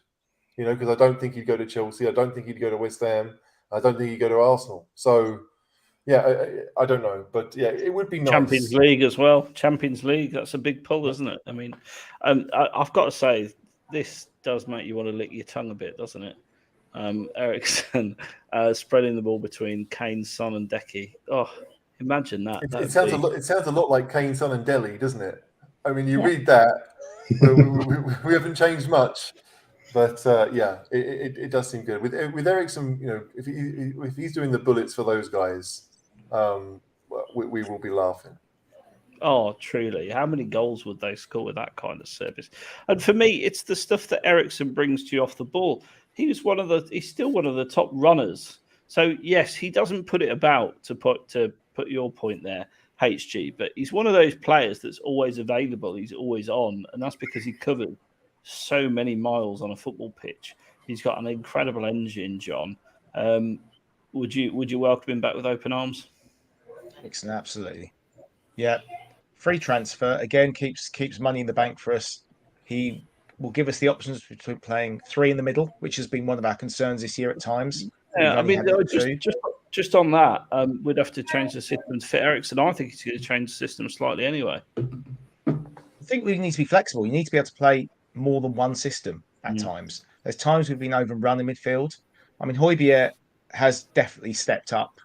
Because I don't think he'd go to Chelsea. I don't think he'd go to West Ham. I don't think he'd go to Arsenal. So, I don't know. But, it would be nice. Champions League as well. Champions League, that's a big pull, isn't it? I mean, I've got to say, this does make you want to lick your tongue a bit, doesn't it? Eriksen spreading the ball between Kane, Son and Decky. Oh, imagine that. It sounds a lot like Kane, Son and Delhi, doesn't it? I mean, you read that. we haven't changed much. But it does seem good with Eriksen. If he's doing the bullets for those guys, we will be laughing. Oh, truly! How many goals would they score with that kind of service? And for me, it's the stuff that Eriksen brings to you off the ball. He's still one of the top runners. So yes, he doesn't put it about to put your point there, HG. But he's one of those players that's always available. He's always on, and that's because he covers so many miles on a football pitch. He's got an incredible engine, John. Would you welcome him back with open arms? Nixon, absolutely. Yeah. Free transfer, again, keeps money in the bank for us. He will give us the options between playing 3 in the middle, which has been one of our concerns this year at times. Yeah, I mean, just on that, we'd have to change the system to fit Eriksen. I think he's going to change the system slightly anyway. I think we need to be flexible. You need to be able to play more than one system at times. There's times we've been overrun in midfield. I mean, Højbjerg has definitely stepped up.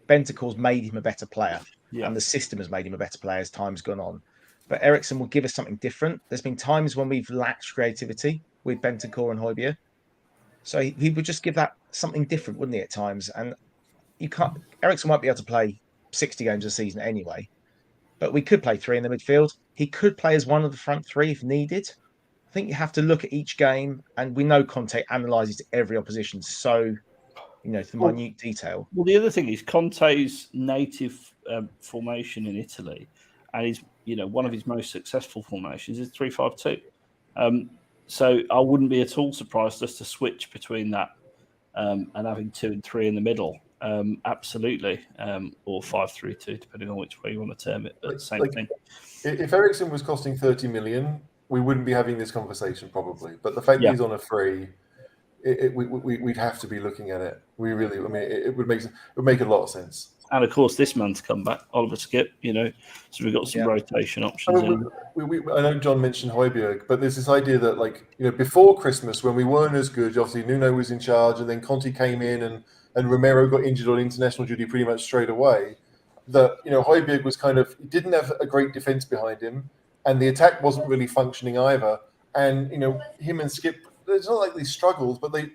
Bentancur's made him a better player, and the system has made him a better player as time's gone on. But Eriksen will give us something different. There's been times when we've lacked creativity with Bentancur and Højbjerg. So he would just give that something different, wouldn't he, at times? And you can't. Eriksen might be able to play 60 games a season anyway, but we could play 3 in the midfield. He could play as one of the front 3 if needed. I think you have to look at each game, and we know Conte analyses every opposition so, to minute detail. Well, the other thing is Conte's native formation in Italy, and he's one of his most successful formations is 3-5-2. So I wouldn't be at all surprised just to switch between that and having 2 and 3 in the middle. Absolutely, or 5-3-2, depending on which way you want to term it. But same thing. If Eriksen was costing 30 million, we wouldn't be having this conversation probably. But the fact that he's on a free, we'd have to be looking at it. We really, it would make a lot of sense. And of course, this man's come back, Oliver Skip. So we've got some rotation options. I know John mentioned Højbjerg, but there's this idea that before Christmas when we weren't as good, obviously Nuno was in charge, and then Conte came in and Romero got injured on international duty pretty much straight away. That Højbjerg was he didn't have a great defense behind him, and the attack wasn't really functioning either. And him and Skip, it's not like they struggled, but they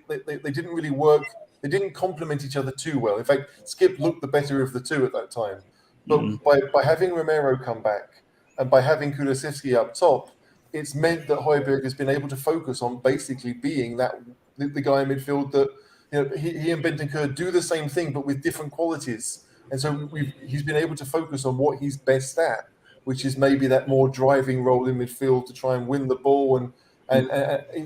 didn't really work. They didn't complement each other too well. In fact, Skip looked the better of the two at that time. But by having Romero come back and by having Kulusevski up top, it's meant that Højbjerg has been able to focus on basically being the guy in midfield that he and Bentancur do the same thing but with different qualities. And so he's been able to focus on what he's best at, which is maybe that more driving role in midfield to try and win the ball. And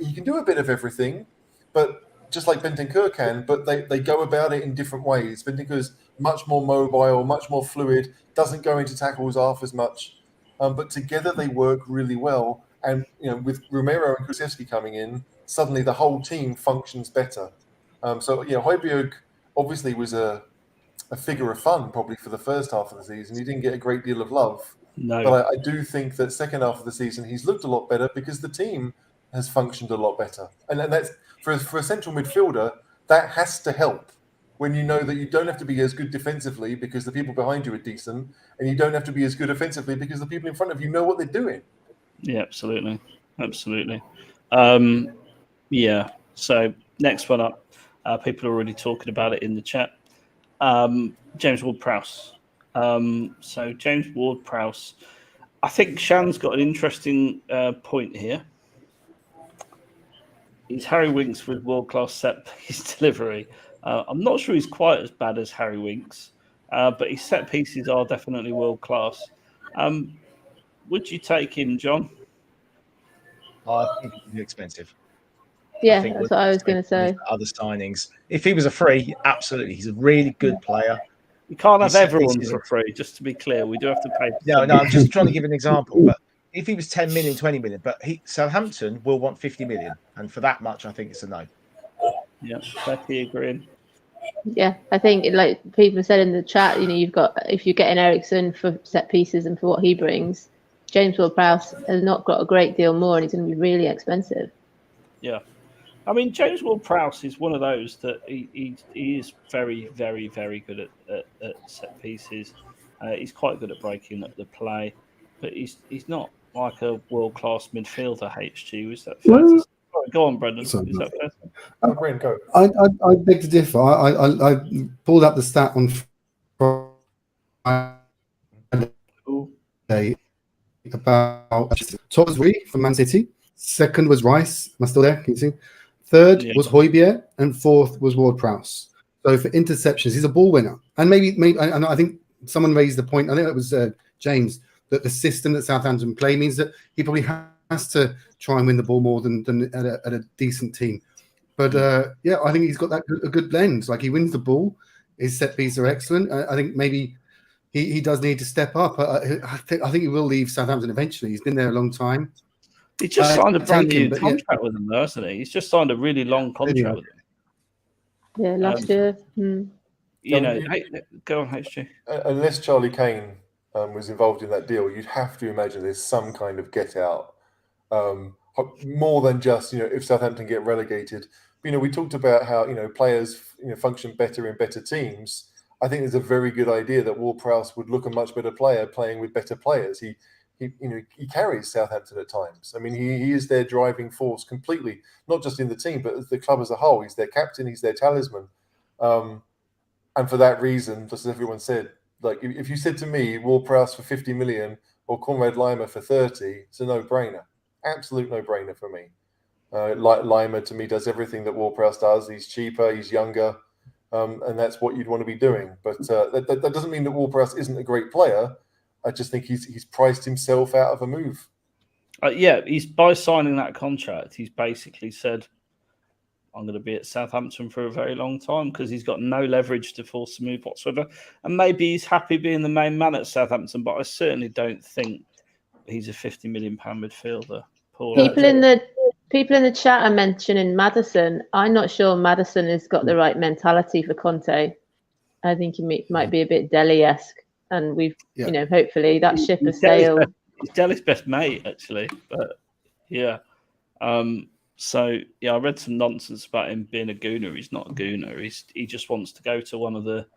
he can do a bit of everything, but just like Bentancur can, but they go about it in different ways. Bentancur's much more mobile, much more fluid, doesn't go into tackles half as much. But together they work really well. And with Romero and Kulusevski coming in, suddenly the whole team functions better. Højbjerg obviously was a figure of fun probably for the first half of the season. He didn't get a great deal of love. No. But I do think that second half of the season he's looked a lot better because the team has functioned a lot better. And that's for a central midfielder, that has to help when you know that you don't have to be as good defensively because the people behind you are decent, and you don't have to be as good offensively because the people in front of you know what they're doing. Yeah, absolutely. So next one up, people are already talking about it in the chat. James Ward-Prowse. So James Ward-Prowse. I think Shan's got an interesting point here. He's Harry Winks with world-class set-piece delivery. I'm not sure he's quite as bad as Harry Winks, but his set pieces are definitely world-class. Would you take him, John? I think he's expensive. Yeah, that's what I was going to say. Other signings. If he was a free, absolutely. He's a really good player. You can't have everyone for free, just to be clear. We do have to pay. No, I'm just trying to give an example. But if he was 10 million, 20 million, but Southampton will want 50 million. And for that much, I think it's a no. Yeah, Becky agreeing. Yeah, I think like people said in the chat, you've got, if you're getting Eriksen for set pieces and for what he brings, James Ward-Prowse has not got a great deal more and he's going to be really expensive. Yeah. I mean, James Ward-Prowse is one of those that he is very, very, very good at set pieces. He's quite good at breaking up the play, but he's not like a world-class midfielder, HG. Is that fair to say? Go on, Brendan. Is that fair? Brendan, go. I beg to differ. I pulled up the stat on Friday about top was Rui from Man City. Second was Rice. Am I still there? Can you see? Third was Højbjerg, and fourth was Ward-Prowse. So for interceptions, he's a ball winner. And maybe, and I think someone raised the point. I think it was James, that the system that Southampton play means that he probably has to try and win the ball more than at a decent team. But I think he's got a good blend. Like, he wins the ball, his set pieces are excellent. I think maybe he does need to step up. I think he will leave Southampton eventually. He's been there a long time. He just signed a brand new contract with them, though, hasn't he? He's just signed a really long contract with them. Yeah, last year. You know, go on, HG. Unless Charlie Kane was involved in that deal, you'd have to imagine there's some kind of get out, more than just, you know, if Southampton get relegated. You know, we talked about how, you know, players, you know, function better in better teams. I think there's a very good idea that Ward-Prowse would look a much better player playing with better players. He carries Southampton at times. I mean, he is their driving force completely, not just in the team, but the club as a whole. He's their captain. He's their talisman. And for that reason, just as everyone said, like, if you said to me, Ward-Prowse for 50 million or Conrad Lima for 30, it's a no-brainer. Absolute no-brainer for me. Lima, to me, does everything that Ward-Prowse does. He's cheaper, he's younger, and that's what you'd want to be doing. But that doesn't mean that Ward-Prowse isn't a great player. I just think he's priced himself out of a move. He's by signing that contract, he's basically said, I'm going to be at Southampton for a very long time, because he's got no leverage to force a move whatsoever. And maybe he's happy being the main man at Southampton, but I certainly don't think he's a £50 million midfielder. People in the chat are mentioning Maddison. I'm not sure Maddison has got the right mentality for Conte. I think he might be a bit Dele-esque, and you know, hopefully that ship has sailed. He's Dele's best mate, actually, but yeah. So yeah, I read some nonsense about him being a gooner. He's not a gooner. He just wants to go to one of the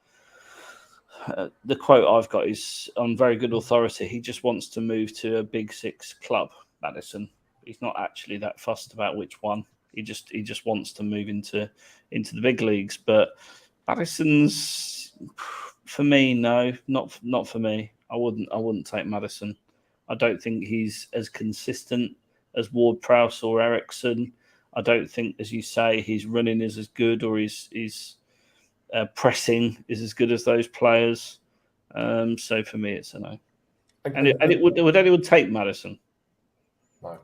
quote I've got is on very good authority. He just wants to move to a Big Six club, Maddison. He's not actually that fussed about which one. He just wants to move into the big leagues. But Maddison's, for me, no, not for me. I wouldn't take Maddison. I don't think he's as consistent as Ward-Prowse or Ericsson. I don't think, as you say, his running is as good, or his pressing is as good as those players. So for me, it's a no. Would anyone take Maddison?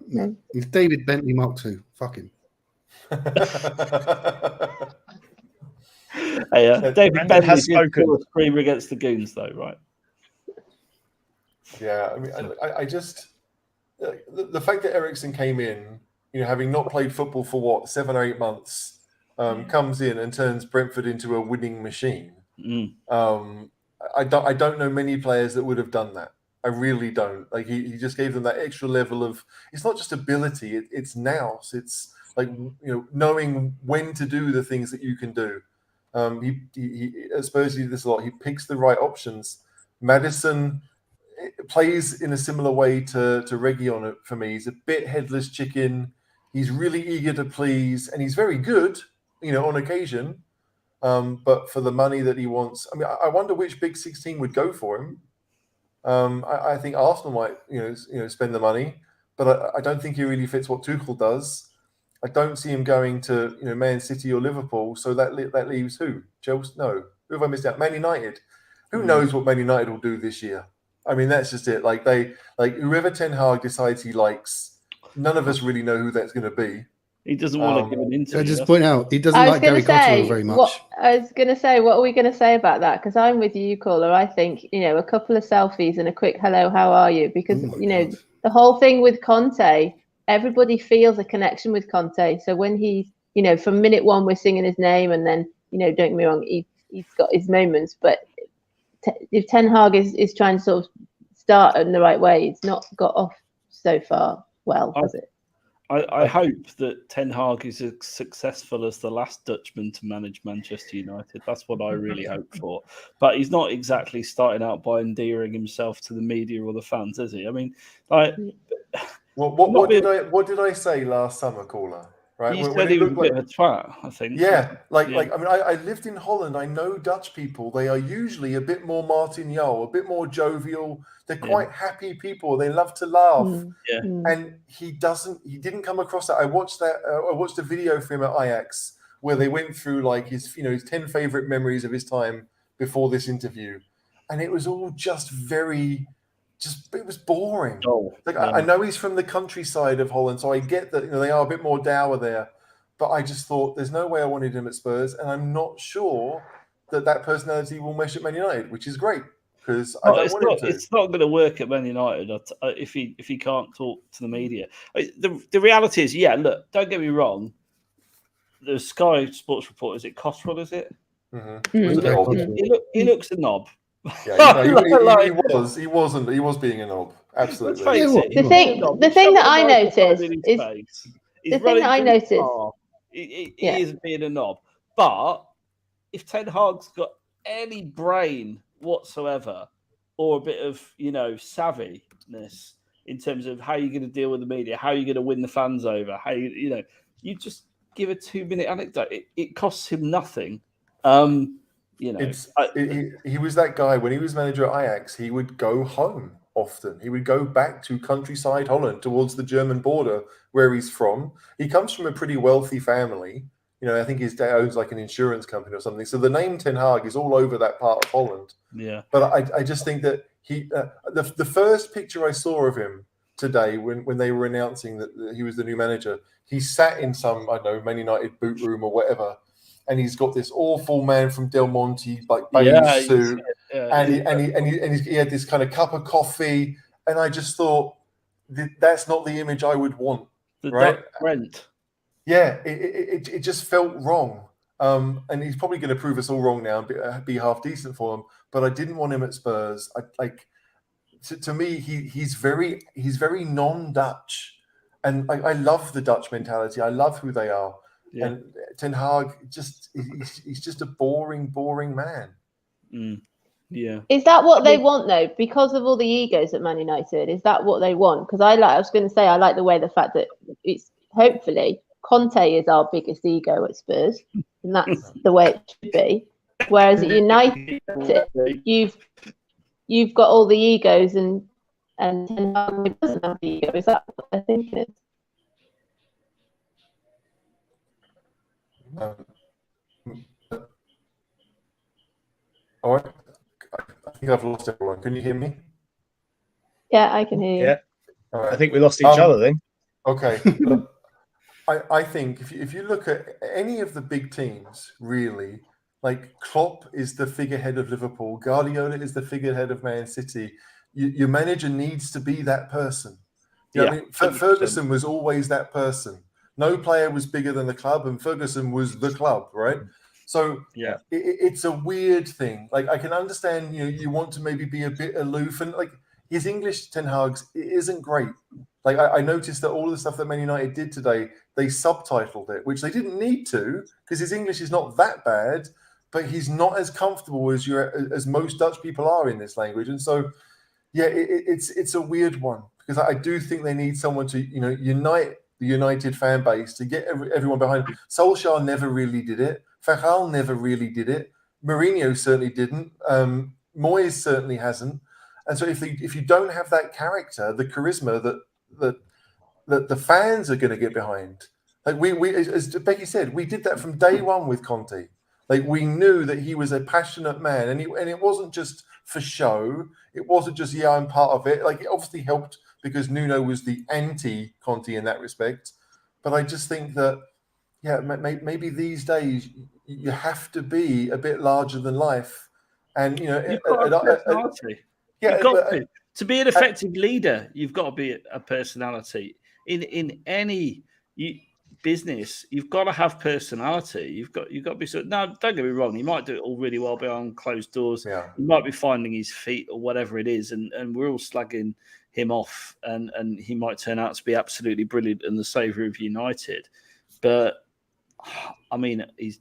No. It's David Bentley Mark II. Fuck him. David Bentley has spoken. Screamer against the Goons, though, right? Yeah, I mean, I just the fact that Ericsson came in, you know, having not played football for 7 or 8 months, comes in and turns Brentford into a winning machine. I don't know many players that would have done that. I really don't. Like, he just gave them that extra level of, it's not just ability, it's nous. It's like, you know, knowing when to do the things that you can do. He I suppose he does this a lot. He picks the right options. Maddison plays in a similar way to Reguilon for me. He's a bit headless chicken. He's really eager to please, and he's very good, you know, on occasion. But for the money that he wants, I mean, I wonder which Big 16 would go for him. I think Arsenal might, you know, spend the money, but I don't think he really fits what Tuchel does. I don't see him going to, you know, Man City or Liverpool. So that leaves who? Chelsea? No. Who have I missed out? Man United. Who knows what Man United will do this year? I mean, that's just it. Like, whoever Ten Hag decides he likes, none of us really know who that's going to be. He doesn't want to give an interview. I just point out he doesn't like Gary Cotterill very much. I was going to say, what are we going to say about that? Because I'm with you, caller. I think, you know, a couple of selfies and a quick hello, how are you? Because, you know, the whole thing with Conte, everybody feels a connection with Conte. So when he's, you know, from minute one, we're singing his name, and then, you know, don't get me wrong, he's got his moments. But if Ten Hag is trying to sort of start in the right way, it's not got off so far well, has it? I hope that Ten Hag is as successful as the last Dutchman to manage Manchester United. That's what I really hope for. But he's not exactly starting out by endearing himself to the media or the fans, is he? I mean, like, what did I say last summer, caller? Right? You said he was a bit of a twat, I think. Yeah, I mean, I lived in Holland. I know Dutch people. They are usually a bit more Martin Jol, a bit more jovial. They're quite happy people. They love to laugh. And he didn't come across that. I watched a video for him at Ajax where they went through like his 10 favorite memories of his time before this interview. And it was all just very it was boring. Yeah. I know he's from the countryside of Holland, so I get that they are a bit more dour there. But I just thought there's no way I wanted him at Spurs, and I'm not sure that personality will mesh at Man United, which is great because I don't want him to. It's not going to work at Man United if he can't talk to the media. The reality is, look, don't get me wrong. The Sky Sports report, is it Cottrell? Is it? Mm-hmm. He looks a knob. Yeah, he was being a knob. Absolutely. The thing that I noticed he isn't being a knob. But if Ten Hag's got any brain whatsoever, or a bit of savviness in terms of how you're going to deal with the media, how you're going to win the fans over, how you just give a 2-minute anecdote. It costs him nothing. He was that guy when he was manager at Ajax. He would go home often. He would go back to countryside Holland towards the German border where he's from. He comes from a pretty wealthy family. I think his dad owns like an insurance company or something. So the name Ten Hag is all over that part of Holland. Yeah. But I just think that he the first picture I saw of him today when they were announcing that he was the new manager, he sat in some, I don't know, Man United boot room or whatever. And he's got this awful man from Del Monte, like beige suit, and he had this kind of cup of coffee, and I just thought that's not the image I would want. Right? Brent. Yeah, it just felt wrong, and he's probably going to prove us all wrong now and be half decent for him. But I didn't want him at Spurs. To me, he's very non-Dutch, and I love the Dutch mentality. I love who they are. Yeah. And Ten Hag, he's just a boring man. Yeah. Is that what they want though? Because of all the egos at Man United, is that what they want? Because I was going to say, I like the fact that it's hopefully Conte is our biggest ego at Spurs, and that's the way it should be. Whereas at United, you've got all the egos, and Ten Hag doesn't have the ego. Is that what they're thinking? All right. I think I've lost everyone. Can you hear me? Yeah, I can hear you. Yeah. Right. I think we lost each other then. Okay. I think if you look at any of the big teams, really, like Klopp is the figurehead of Liverpool, Guardiola is the figurehead of Man City. Your manager needs to be that person. I mean, Ferguson was always that person. No player was bigger than the club, and Ferguson was the club, right? So it's a weird thing. Like I can understand, you want to maybe be a bit aloof, and like his English, Ten Hag's, it isn't great. Like I noticed that all the stuff that Man United did today, they subtitled it, which they didn't need to because his English is not that bad, but he's not as comfortable as most Dutch people are in this language, and so it's a weird one because I do think they need someone to unite the United fan base, to get everyone behind. Solskjaer never really did it. Van never really did it. Mourinho certainly didn't. Moyes certainly hasn't. And so if you don't have that character, the charisma that the fans are going to get behind, like we as Becky said, we did that from day one with Conte. Like we knew that he was a passionate man, and it wasn't just for show. It wasn't just I'm part of it. Like it obviously helped because Nuno was the anti-Conte in that respect. But I just think that, maybe these days you have to be a bit larger than life. And, you've got a personality. You've got to be an effective leader, you've got to be a personality. In any business, you've got to have personality. You've got to be no, don't get me wrong, he might do it all really well behind closed doors. Yeah. He might be finding his feet or whatever it is, and we're all slagging him off, and he might turn out to be absolutely brilliant and the saviour of United. But I mean, he's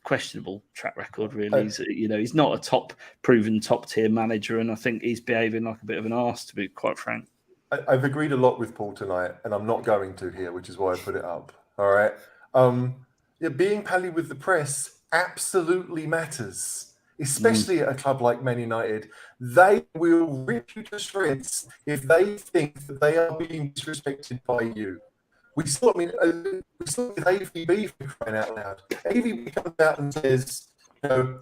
questionable track record, really. He's not a proven top tier manager, and I think he's behaving like a bit of an arse, to be quite frank. I've agreed a lot with Paul tonight, and I'm not going to here, which is why I put it up. All right. Being pally with the press absolutely matters, especially at a club like Man United. They will rip you to shreds if they think that they are being disrespected by you. We saw with AVB, for crying out loud. AVB comes out and says,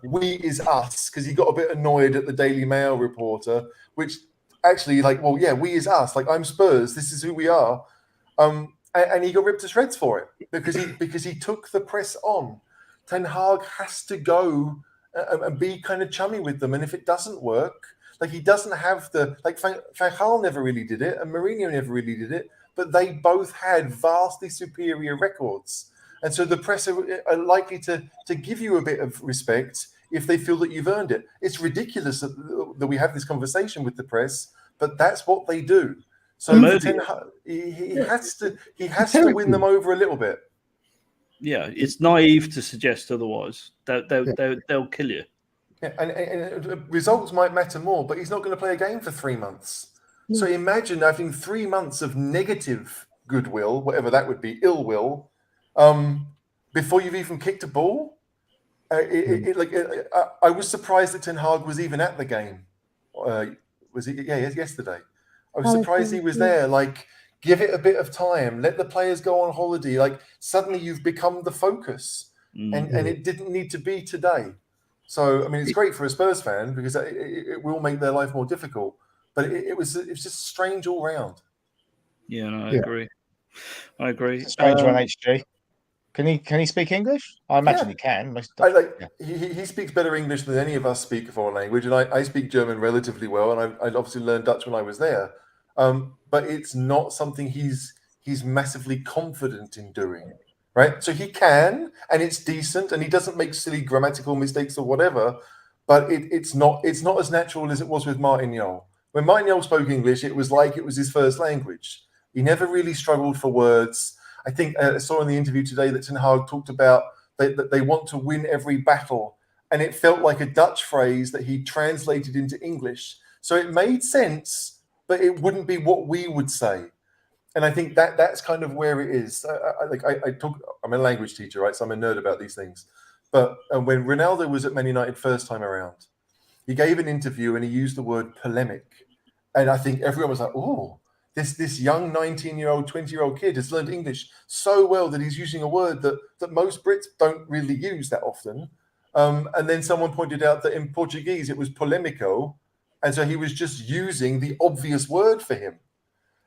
we is us, because he got a bit annoyed at the Daily Mail reporter, which actually, like, well, yeah, we is us. Like, I'm Spurs. This is who we are. And he got ripped to shreds for it because he took the press on. Ten Hag has to go and be kind of chummy with them. And if it doesn't work, like, he doesn't have the, like, Van Gaal never really did it, and Mourinho never really did it, but they both had vastly superior records. And so the press are likely to give you a bit of respect if they feel that you've earned it. It's ridiculous that we have this conversation with the press, but that's what they do. So he has to win them over a little bit. Yeah, it's naive to suggest otherwise. They'll kill you. Yeah, and results might matter more, but he's not going to play a game for 3 months. So imagine having 3 months of negative goodwill, whatever that would be, ill will, before you've even kicked a ball. I was surprised that Ten Hag was even at the game. Was it? Yeah, yesterday. I was surprised he was there. Like, give it a bit of time. Let the players go on holiday. Like, suddenly you've become the focus, and it didn't need to be today. So, I mean, it's great for a Spurs fan because it will make their life more difficult. But it was just strange all round. Yeah, no, I agree. I agree. Strange one, HG. Can he speak English? I imagine he can. He speaks better English than any of us speak a foreign language, and I speak German relatively well, and I obviously learned Dutch when I was there. But it's not something he's massively confident in doing, right? So he can, and it's decent, and he doesn't make silly grammatical mistakes or whatever. But it's not as natural as it was with Martin Jol. When Martin Jol spoke English, it was like it was his first language. He never really struggled for words. I think I saw in the interview today that Ten Hag talked about that they want to win every battle. And it felt like a Dutch phrase that he translated into English. So it made sense, but it wouldn't be what we would say. And I think that's kind of where it is. I'm a language teacher, right? So I'm a nerd about these things. But when Ronaldo was at Man United first time around, he gave an interview and he used the word polemic. And I think everyone was like, oh, this young 19-year-old, 20-year-old kid has learned English so well that he's using a word that most Brits don't really use that often. And then someone pointed out that in Portuguese it was polemico, and so he was just using the obvious word for him.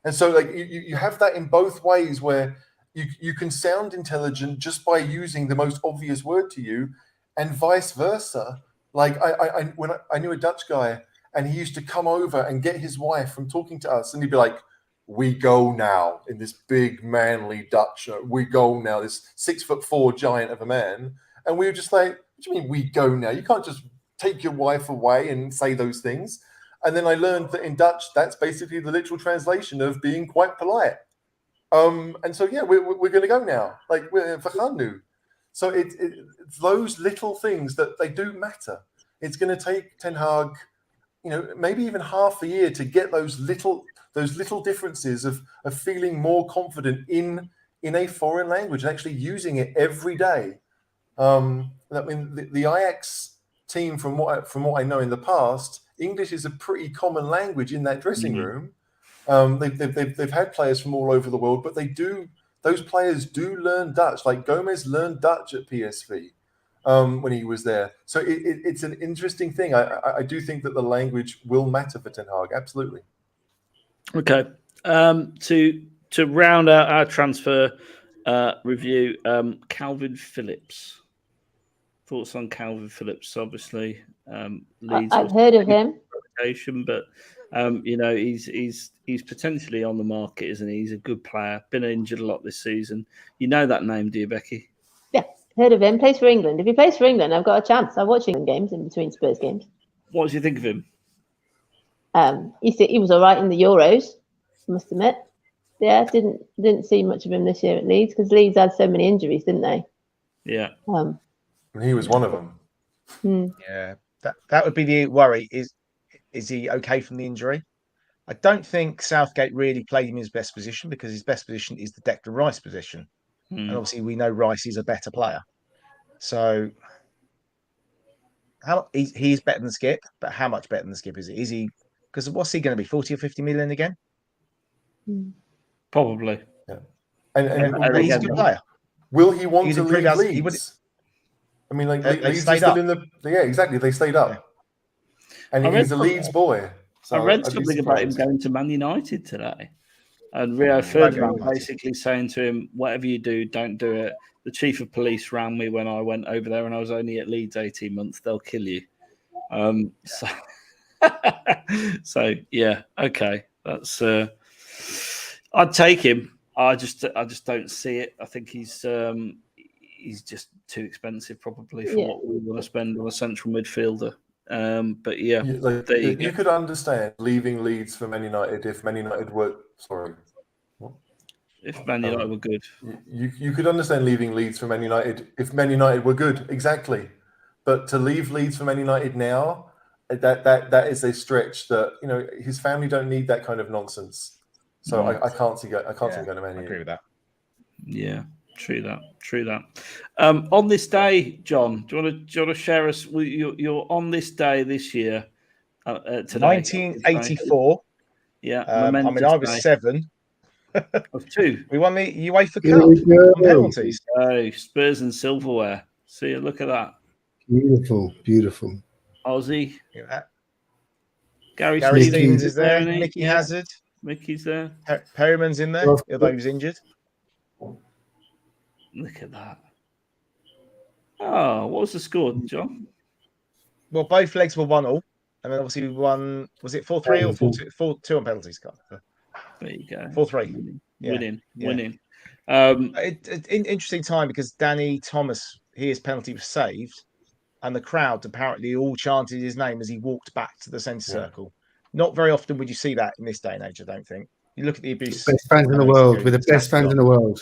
And so, like, you have that in both ways, where you can sound intelligent just by using the most obvious word to you, and vice versa. Like I knew a Dutch guy, and he used to come over and get his wife from talking to us, and he'd be like, "We go now," in this big manly Dutch. "We go now," this 6'4" giant of a man, and we were just like, "What do you mean we go now? You can't just take your wife away and say those things." And then I learned that in Dutch, that's basically the literal translation of being quite polite. And so, yeah, we're going to go now. Like, we gaan nu. So it's those little things that they do matter. It's going to take Ten Hag, maybe even half a year to get those little differences of feeling more confident in a foreign language and actually using it every day. I mean, the Ajax team, from what I know in the past, English is a pretty common language in that dressing room. They've had players from all over the world, but those players do learn Dutch. Like Gomez learned Dutch at PSV when he was there. So it's an interesting thing. I do think that the language will matter for Ten Hag. Absolutely. Okay. To round out our transfer review, Calvin Phillips. Thoughts on Calvin Phillips? Obviously, Leeds. I've heard of him. But he's potentially on the market, isn't he? He's a good player. Been injured a lot this season. You know that name, do you, Becky? Yeah, heard of him. Plays for England. If he plays for England, I've got a chance. I watch England games in between Spurs games. What do you think of him? He was all right in the Euros, I must admit. Yeah, didn't see much of him this year at Leeds because Leeds had so many injuries, didn't they? Yeah. He was one of them. Yeah, that would be the worry. Is he okay from the injury? I don't think Southgate really played him in his best position because his best position is the Declan Rice position. And obviously we know Rice is a better player. So he's better than Skip, but how much better than Skip is he? Is he, because what's he going to be, 40 or 50 million again? Probably. Yeah. And he's a good player. Will he want to leave Leeds? I mean, like Leeds are still in the... Yeah, exactly. They stayed up. Yeah. And he's a Leeds boy. So I read I'd be something about him surprised. going to Man United today. And Rio Ferdinand basically saying to him, whatever you do, don't do it. The chief of police rang me when I went over there and I was only at Leeds 18 months. They'll kill you. So, so yeah, okay. That's I'd take him. I just don't see it. I think he's just too expensive probably for what we want to spend on a central midfielder. But yeah, there you go. You could understand leaving Leeds for Man United if Man United were If Man United were good. You could understand leaving Leeds for Man United if Man United were good, exactly. But to leave Leeds for Man United now, that is a stretch that, you know, his family don't need that kind of nonsense. So I can't see him going to Man United. I agree with that. Yeah, true that. On this day, John, do you want to share us? You're on this day this year, today, 1984. Yeah, I mean, I was 7. Of 2. We won the UEFA Cup on penalties. Oh, Spurs and silverware. See, look at that. Beautiful. Aussie. Gary Stevens Stevens is there. Mickey Hazard. Mickey's there. Perryman's in there, although he was injured. Look at that. Oh, what was the score, John? Well, both legs were 1-1. And then obviously we won, was it 4-3 or 4-2 on penalties? There you go. 4-3. Winning. Interesting time because Danny Thomas, his penalty was saved, and the crowd apparently all chanted his name as he walked back to the centre circle. Not very often would you see that in this day and age, I don't think. You look at the abuse. Best fans in the world, with the best fans in the world.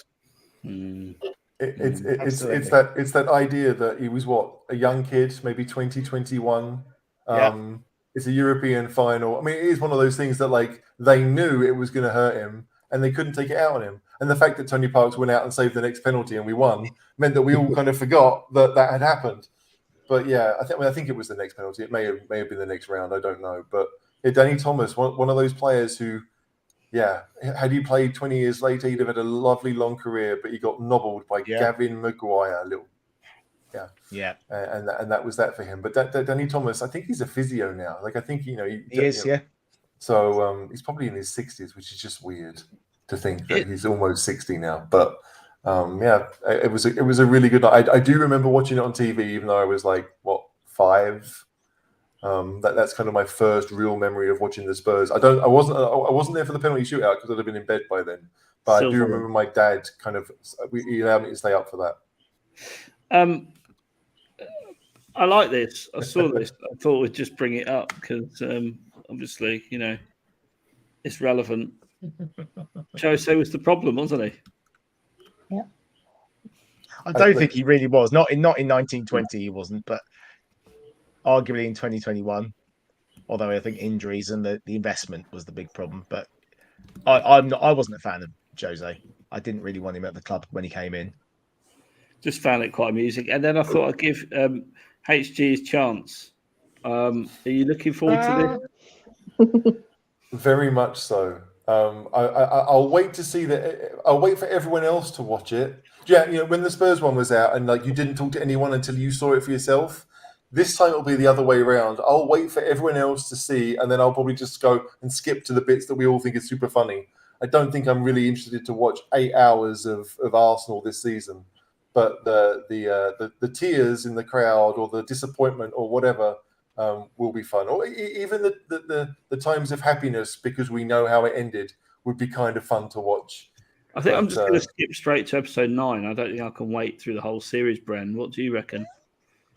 It's that idea that he was a young kid, maybe 2021. It's a European final. I mean, it is one of those things that, like, they knew it was going to hurt him and they couldn't take it out on him. And the fact that Tony Parks went out and saved the next penalty and we won meant that we all kind of forgot that had happened. But yeah, I think it was the next penalty. It may have been the next round. I don't know. But yeah, Danny Thomas, one of those players who, had he played 20 years later, he'd have had a lovely long career, but he got nobbled by Gavin Maguire. And that was that for him. But Danny Thomas, I think he's a physio now. Like, I think, he is. So he's probably in his 60s, which is just weird to think that he's almost 60 now. But it was a really good night. I do remember watching it on TV, even though I was like 5. That's kind of my first real memory of watching the Spurs. I wasn't there for the penalty shootout because I'd have been in bed by then. But I do remember my dad he allowed me to stay up for that. I like this. I saw this. I thought we'd just bring it up because obviously, it's relevant. Jose was the problem, wasn't he? Yeah. I don't think he really was. Not in 1920 he wasn't, but arguably in 2021. Although I think injuries and the investment was the big problem. But I wasn't a fan of Jose. I didn't really want him at the club when he came in. Just found it quite amusing. And then I thought I'd give HG his chance. Are you looking forward to this? Very much so. I'll wait to see that. I'll wait for everyone else to watch it. Yeah, when the Spurs one was out and you didn't talk to anyone until you saw it for yourself. This time it'll be the other way around. I'll wait for everyone else to see, and then I'll probably just go and skip to the bits that we all think is super funny. I don't think I'm really interested to watch 8 hours of Arsenal this season. But the tears in the crowd or the disappointment or whatever will be fun. Or even the times of happiness because we know how it ended would be kind of fun to watch. I think I'm just going to skip straight to episode 9. I don't think I can wait through the whole series, Bren. What do you reckon?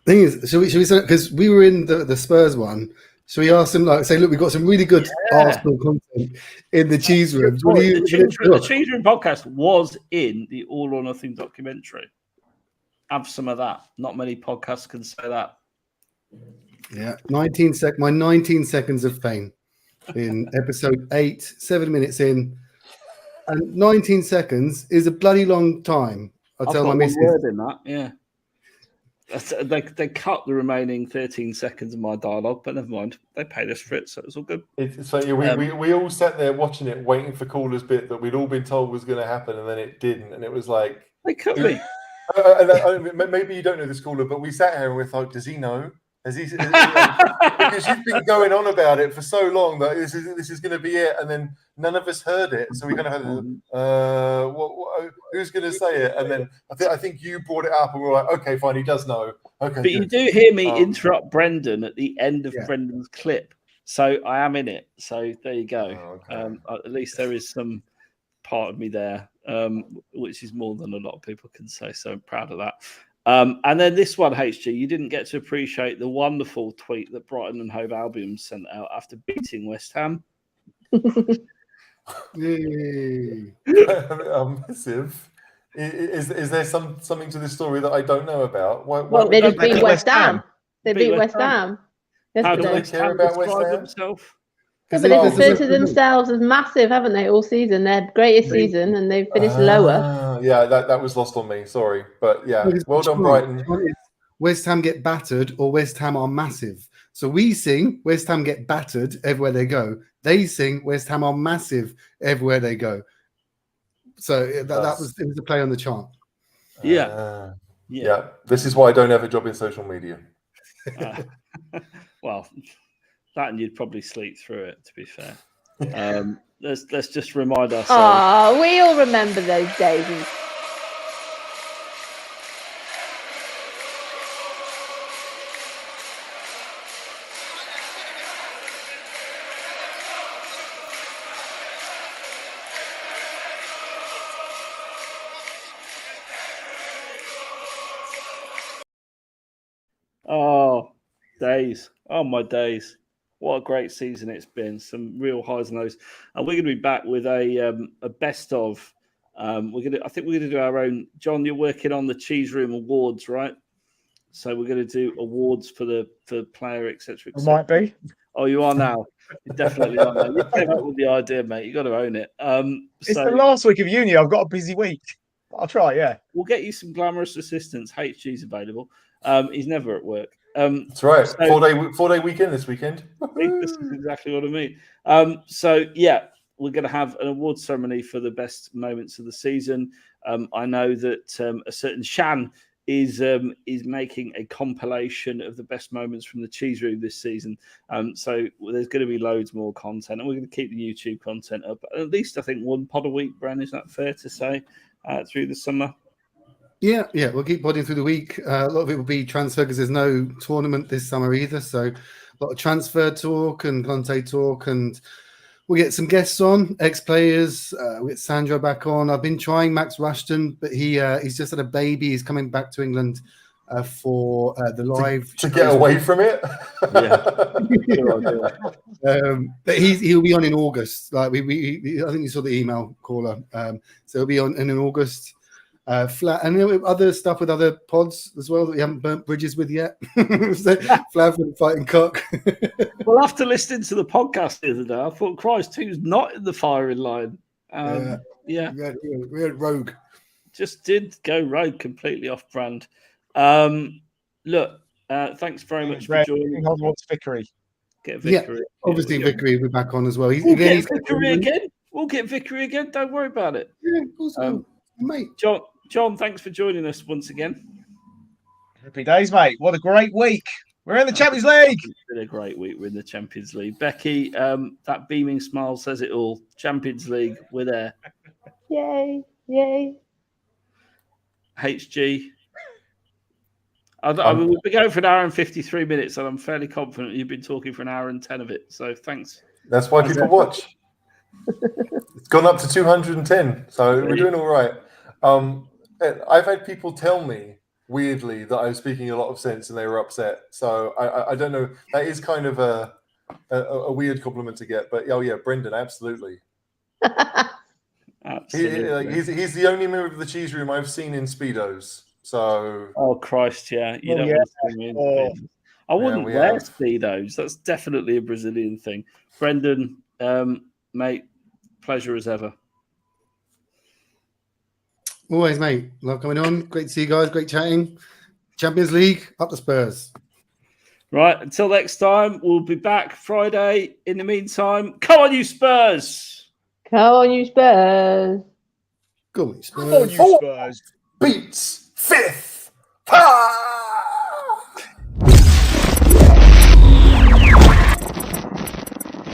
Thing is, should we say, because we were in the Spurs one, should we ask them, say, look, we've got some really good Arsenal content in the cheese room. The cheese room podcast was in the All or Nothing documentary. Have some of that. Not many podcasts can say that. Yeah, my 19 seconds of fame in episode 8, 7 minutes in, and 19 seconds is a bloody long time. I'll tell my missus. Word in that, yeah. They cut the remaining 13 seconds of my dialogue, but never mind. They paid us for it, so it's all good. We all sat there watching it, waiting for Caller's bit that we'd all been told was going to happen, and then it didn't, and it was like they cut me. Maybe you don't know this, Caller, but we sat here and we thought, does he know? Has he? Because you've been going on about it for so long that this is going to be it, and then none of us heard it. So we kind of had, who's going to say it? And then I think you brought it up, and we were like, okay, fine, he does know. Okay, but good. you do hear me interrupt Brendan at the end of Brendan's clip, so I am in it. So there you go. Oh, okay. At least there is some part of me there, which is more than a lot of people can say. So I'm proud of that. And then this one, HG, you didn't get to appreciate the wonderful tweet that Brighton and Hove Albion sent out after beating West Ham. Yay. Massive. Is there something to this story that I don't know about? Well, they just beat West Ham. They beat West Ham. How do yesterday. West Ham describe themselves? Yeah, but they've referred to themselves as massive, haven't they, all season? Their greatest season, and they've finished lower. Yeah, that was lost on me. Sorry. But yeah, well done, Brighton. West Ham get battered or West Ham are massive. So we sing West Ham get battered everywhere they go. They sing West Ham are massive everywhere they go. So it was a play on the chant. Yeah. This is why I don't have a job in social media. Well, that and you'd probably sleep through it, to be fair. Let's just remind ourselves. Oh, we all remember those days. Oh, days. Oh, my days. What a great season it's been. Some real highs and lows. And we're going to be back with a best of. I think we're going to do our own. John, you're working on the Cheese Room Awards, right? So we're going to do awards for player, etc. Might be. Oh, you are now. You definitely are now. You came up with the idea, mate. You got to own it. It's the last week of uni. I've got a busy week. I'll try. Yeah. We'll get you some glamorous assistants. HG's available. He's never at work. That's right. So, 4-day weekend this weekend. This is exactly what I mean. We're going to have an award ceremony for the best moments of the season. I know that a certain Shan is making a compilation of the best moments from the Cheese Room this season. So there's going to be loads more content, and we're going to keep the YouTube content up. At least I think one pod a week, Bren. Is that fair to say through the summer? Yeah, we'll keep podding through the week. A lot of it will be transfer because there's no tournament this summer either. So a lot of transfer talk and Conte talk, and we'll get some guests on, ex-players. We'll get Sandro back on. I've been trying Max Rushton, but he's just had a baby. He's coming back to England for the live to get away from it. But he'll be on in August. Like I think you saw the email caller. So he'll be on in August. Flat and other stuff with other pods as well that we haven't burnt bridges with yet. So, Flav and Fighting Cock. Well, after listening to the podcast the other day, I thought, Christ, who's not in the firing line? We had rogue. Just did go rogue, completely off brand. Thanks very much for joining. What's Vickery? Get Vickery. Yeah, obviously Vickery will be back on as well. We'll get Vickery again. We'll get Vickery again. Don't worry about it. Yeah, of course. Mate. John, thanks for joining us once again. Happy days, mate. What a great week. We're in the Champions League. It's been a great week. We're in the Champions League. Becky, that beaming smile says it all. Champions League, we're there. Yay. HG. We've been going for an hour and 53 minutes, and I'm fairly confident you've been talking for an hour and 10 of it. So thanks. That's why people watch. It's gone up to 210, so we're doing all right. I've had people tell me weirdly that I was speaking a lot of sense and they were upset. So I don't know. That is kind of a weird compliment to get. But Brendan, absolutely. Absolutely. He's the only member of the Cheese Room I've seen in Speedos. So. Oh Christ, yeah. You don't want to see me in Speedos. I wouldn't wear Speedos. That's definitely a Brazilian thing. Brendan, mate, pleasure as ever. Always, mate. Love coming on. Great to see you guys. Great chatting. Champions League, up the Spurs. Right. Until next time, we'll be back Friday. In the meantime, come on, you Spurs. Come on, you Spurs. Go on, you Spurs. Come on, you Spurs. Beats fifth. Ah!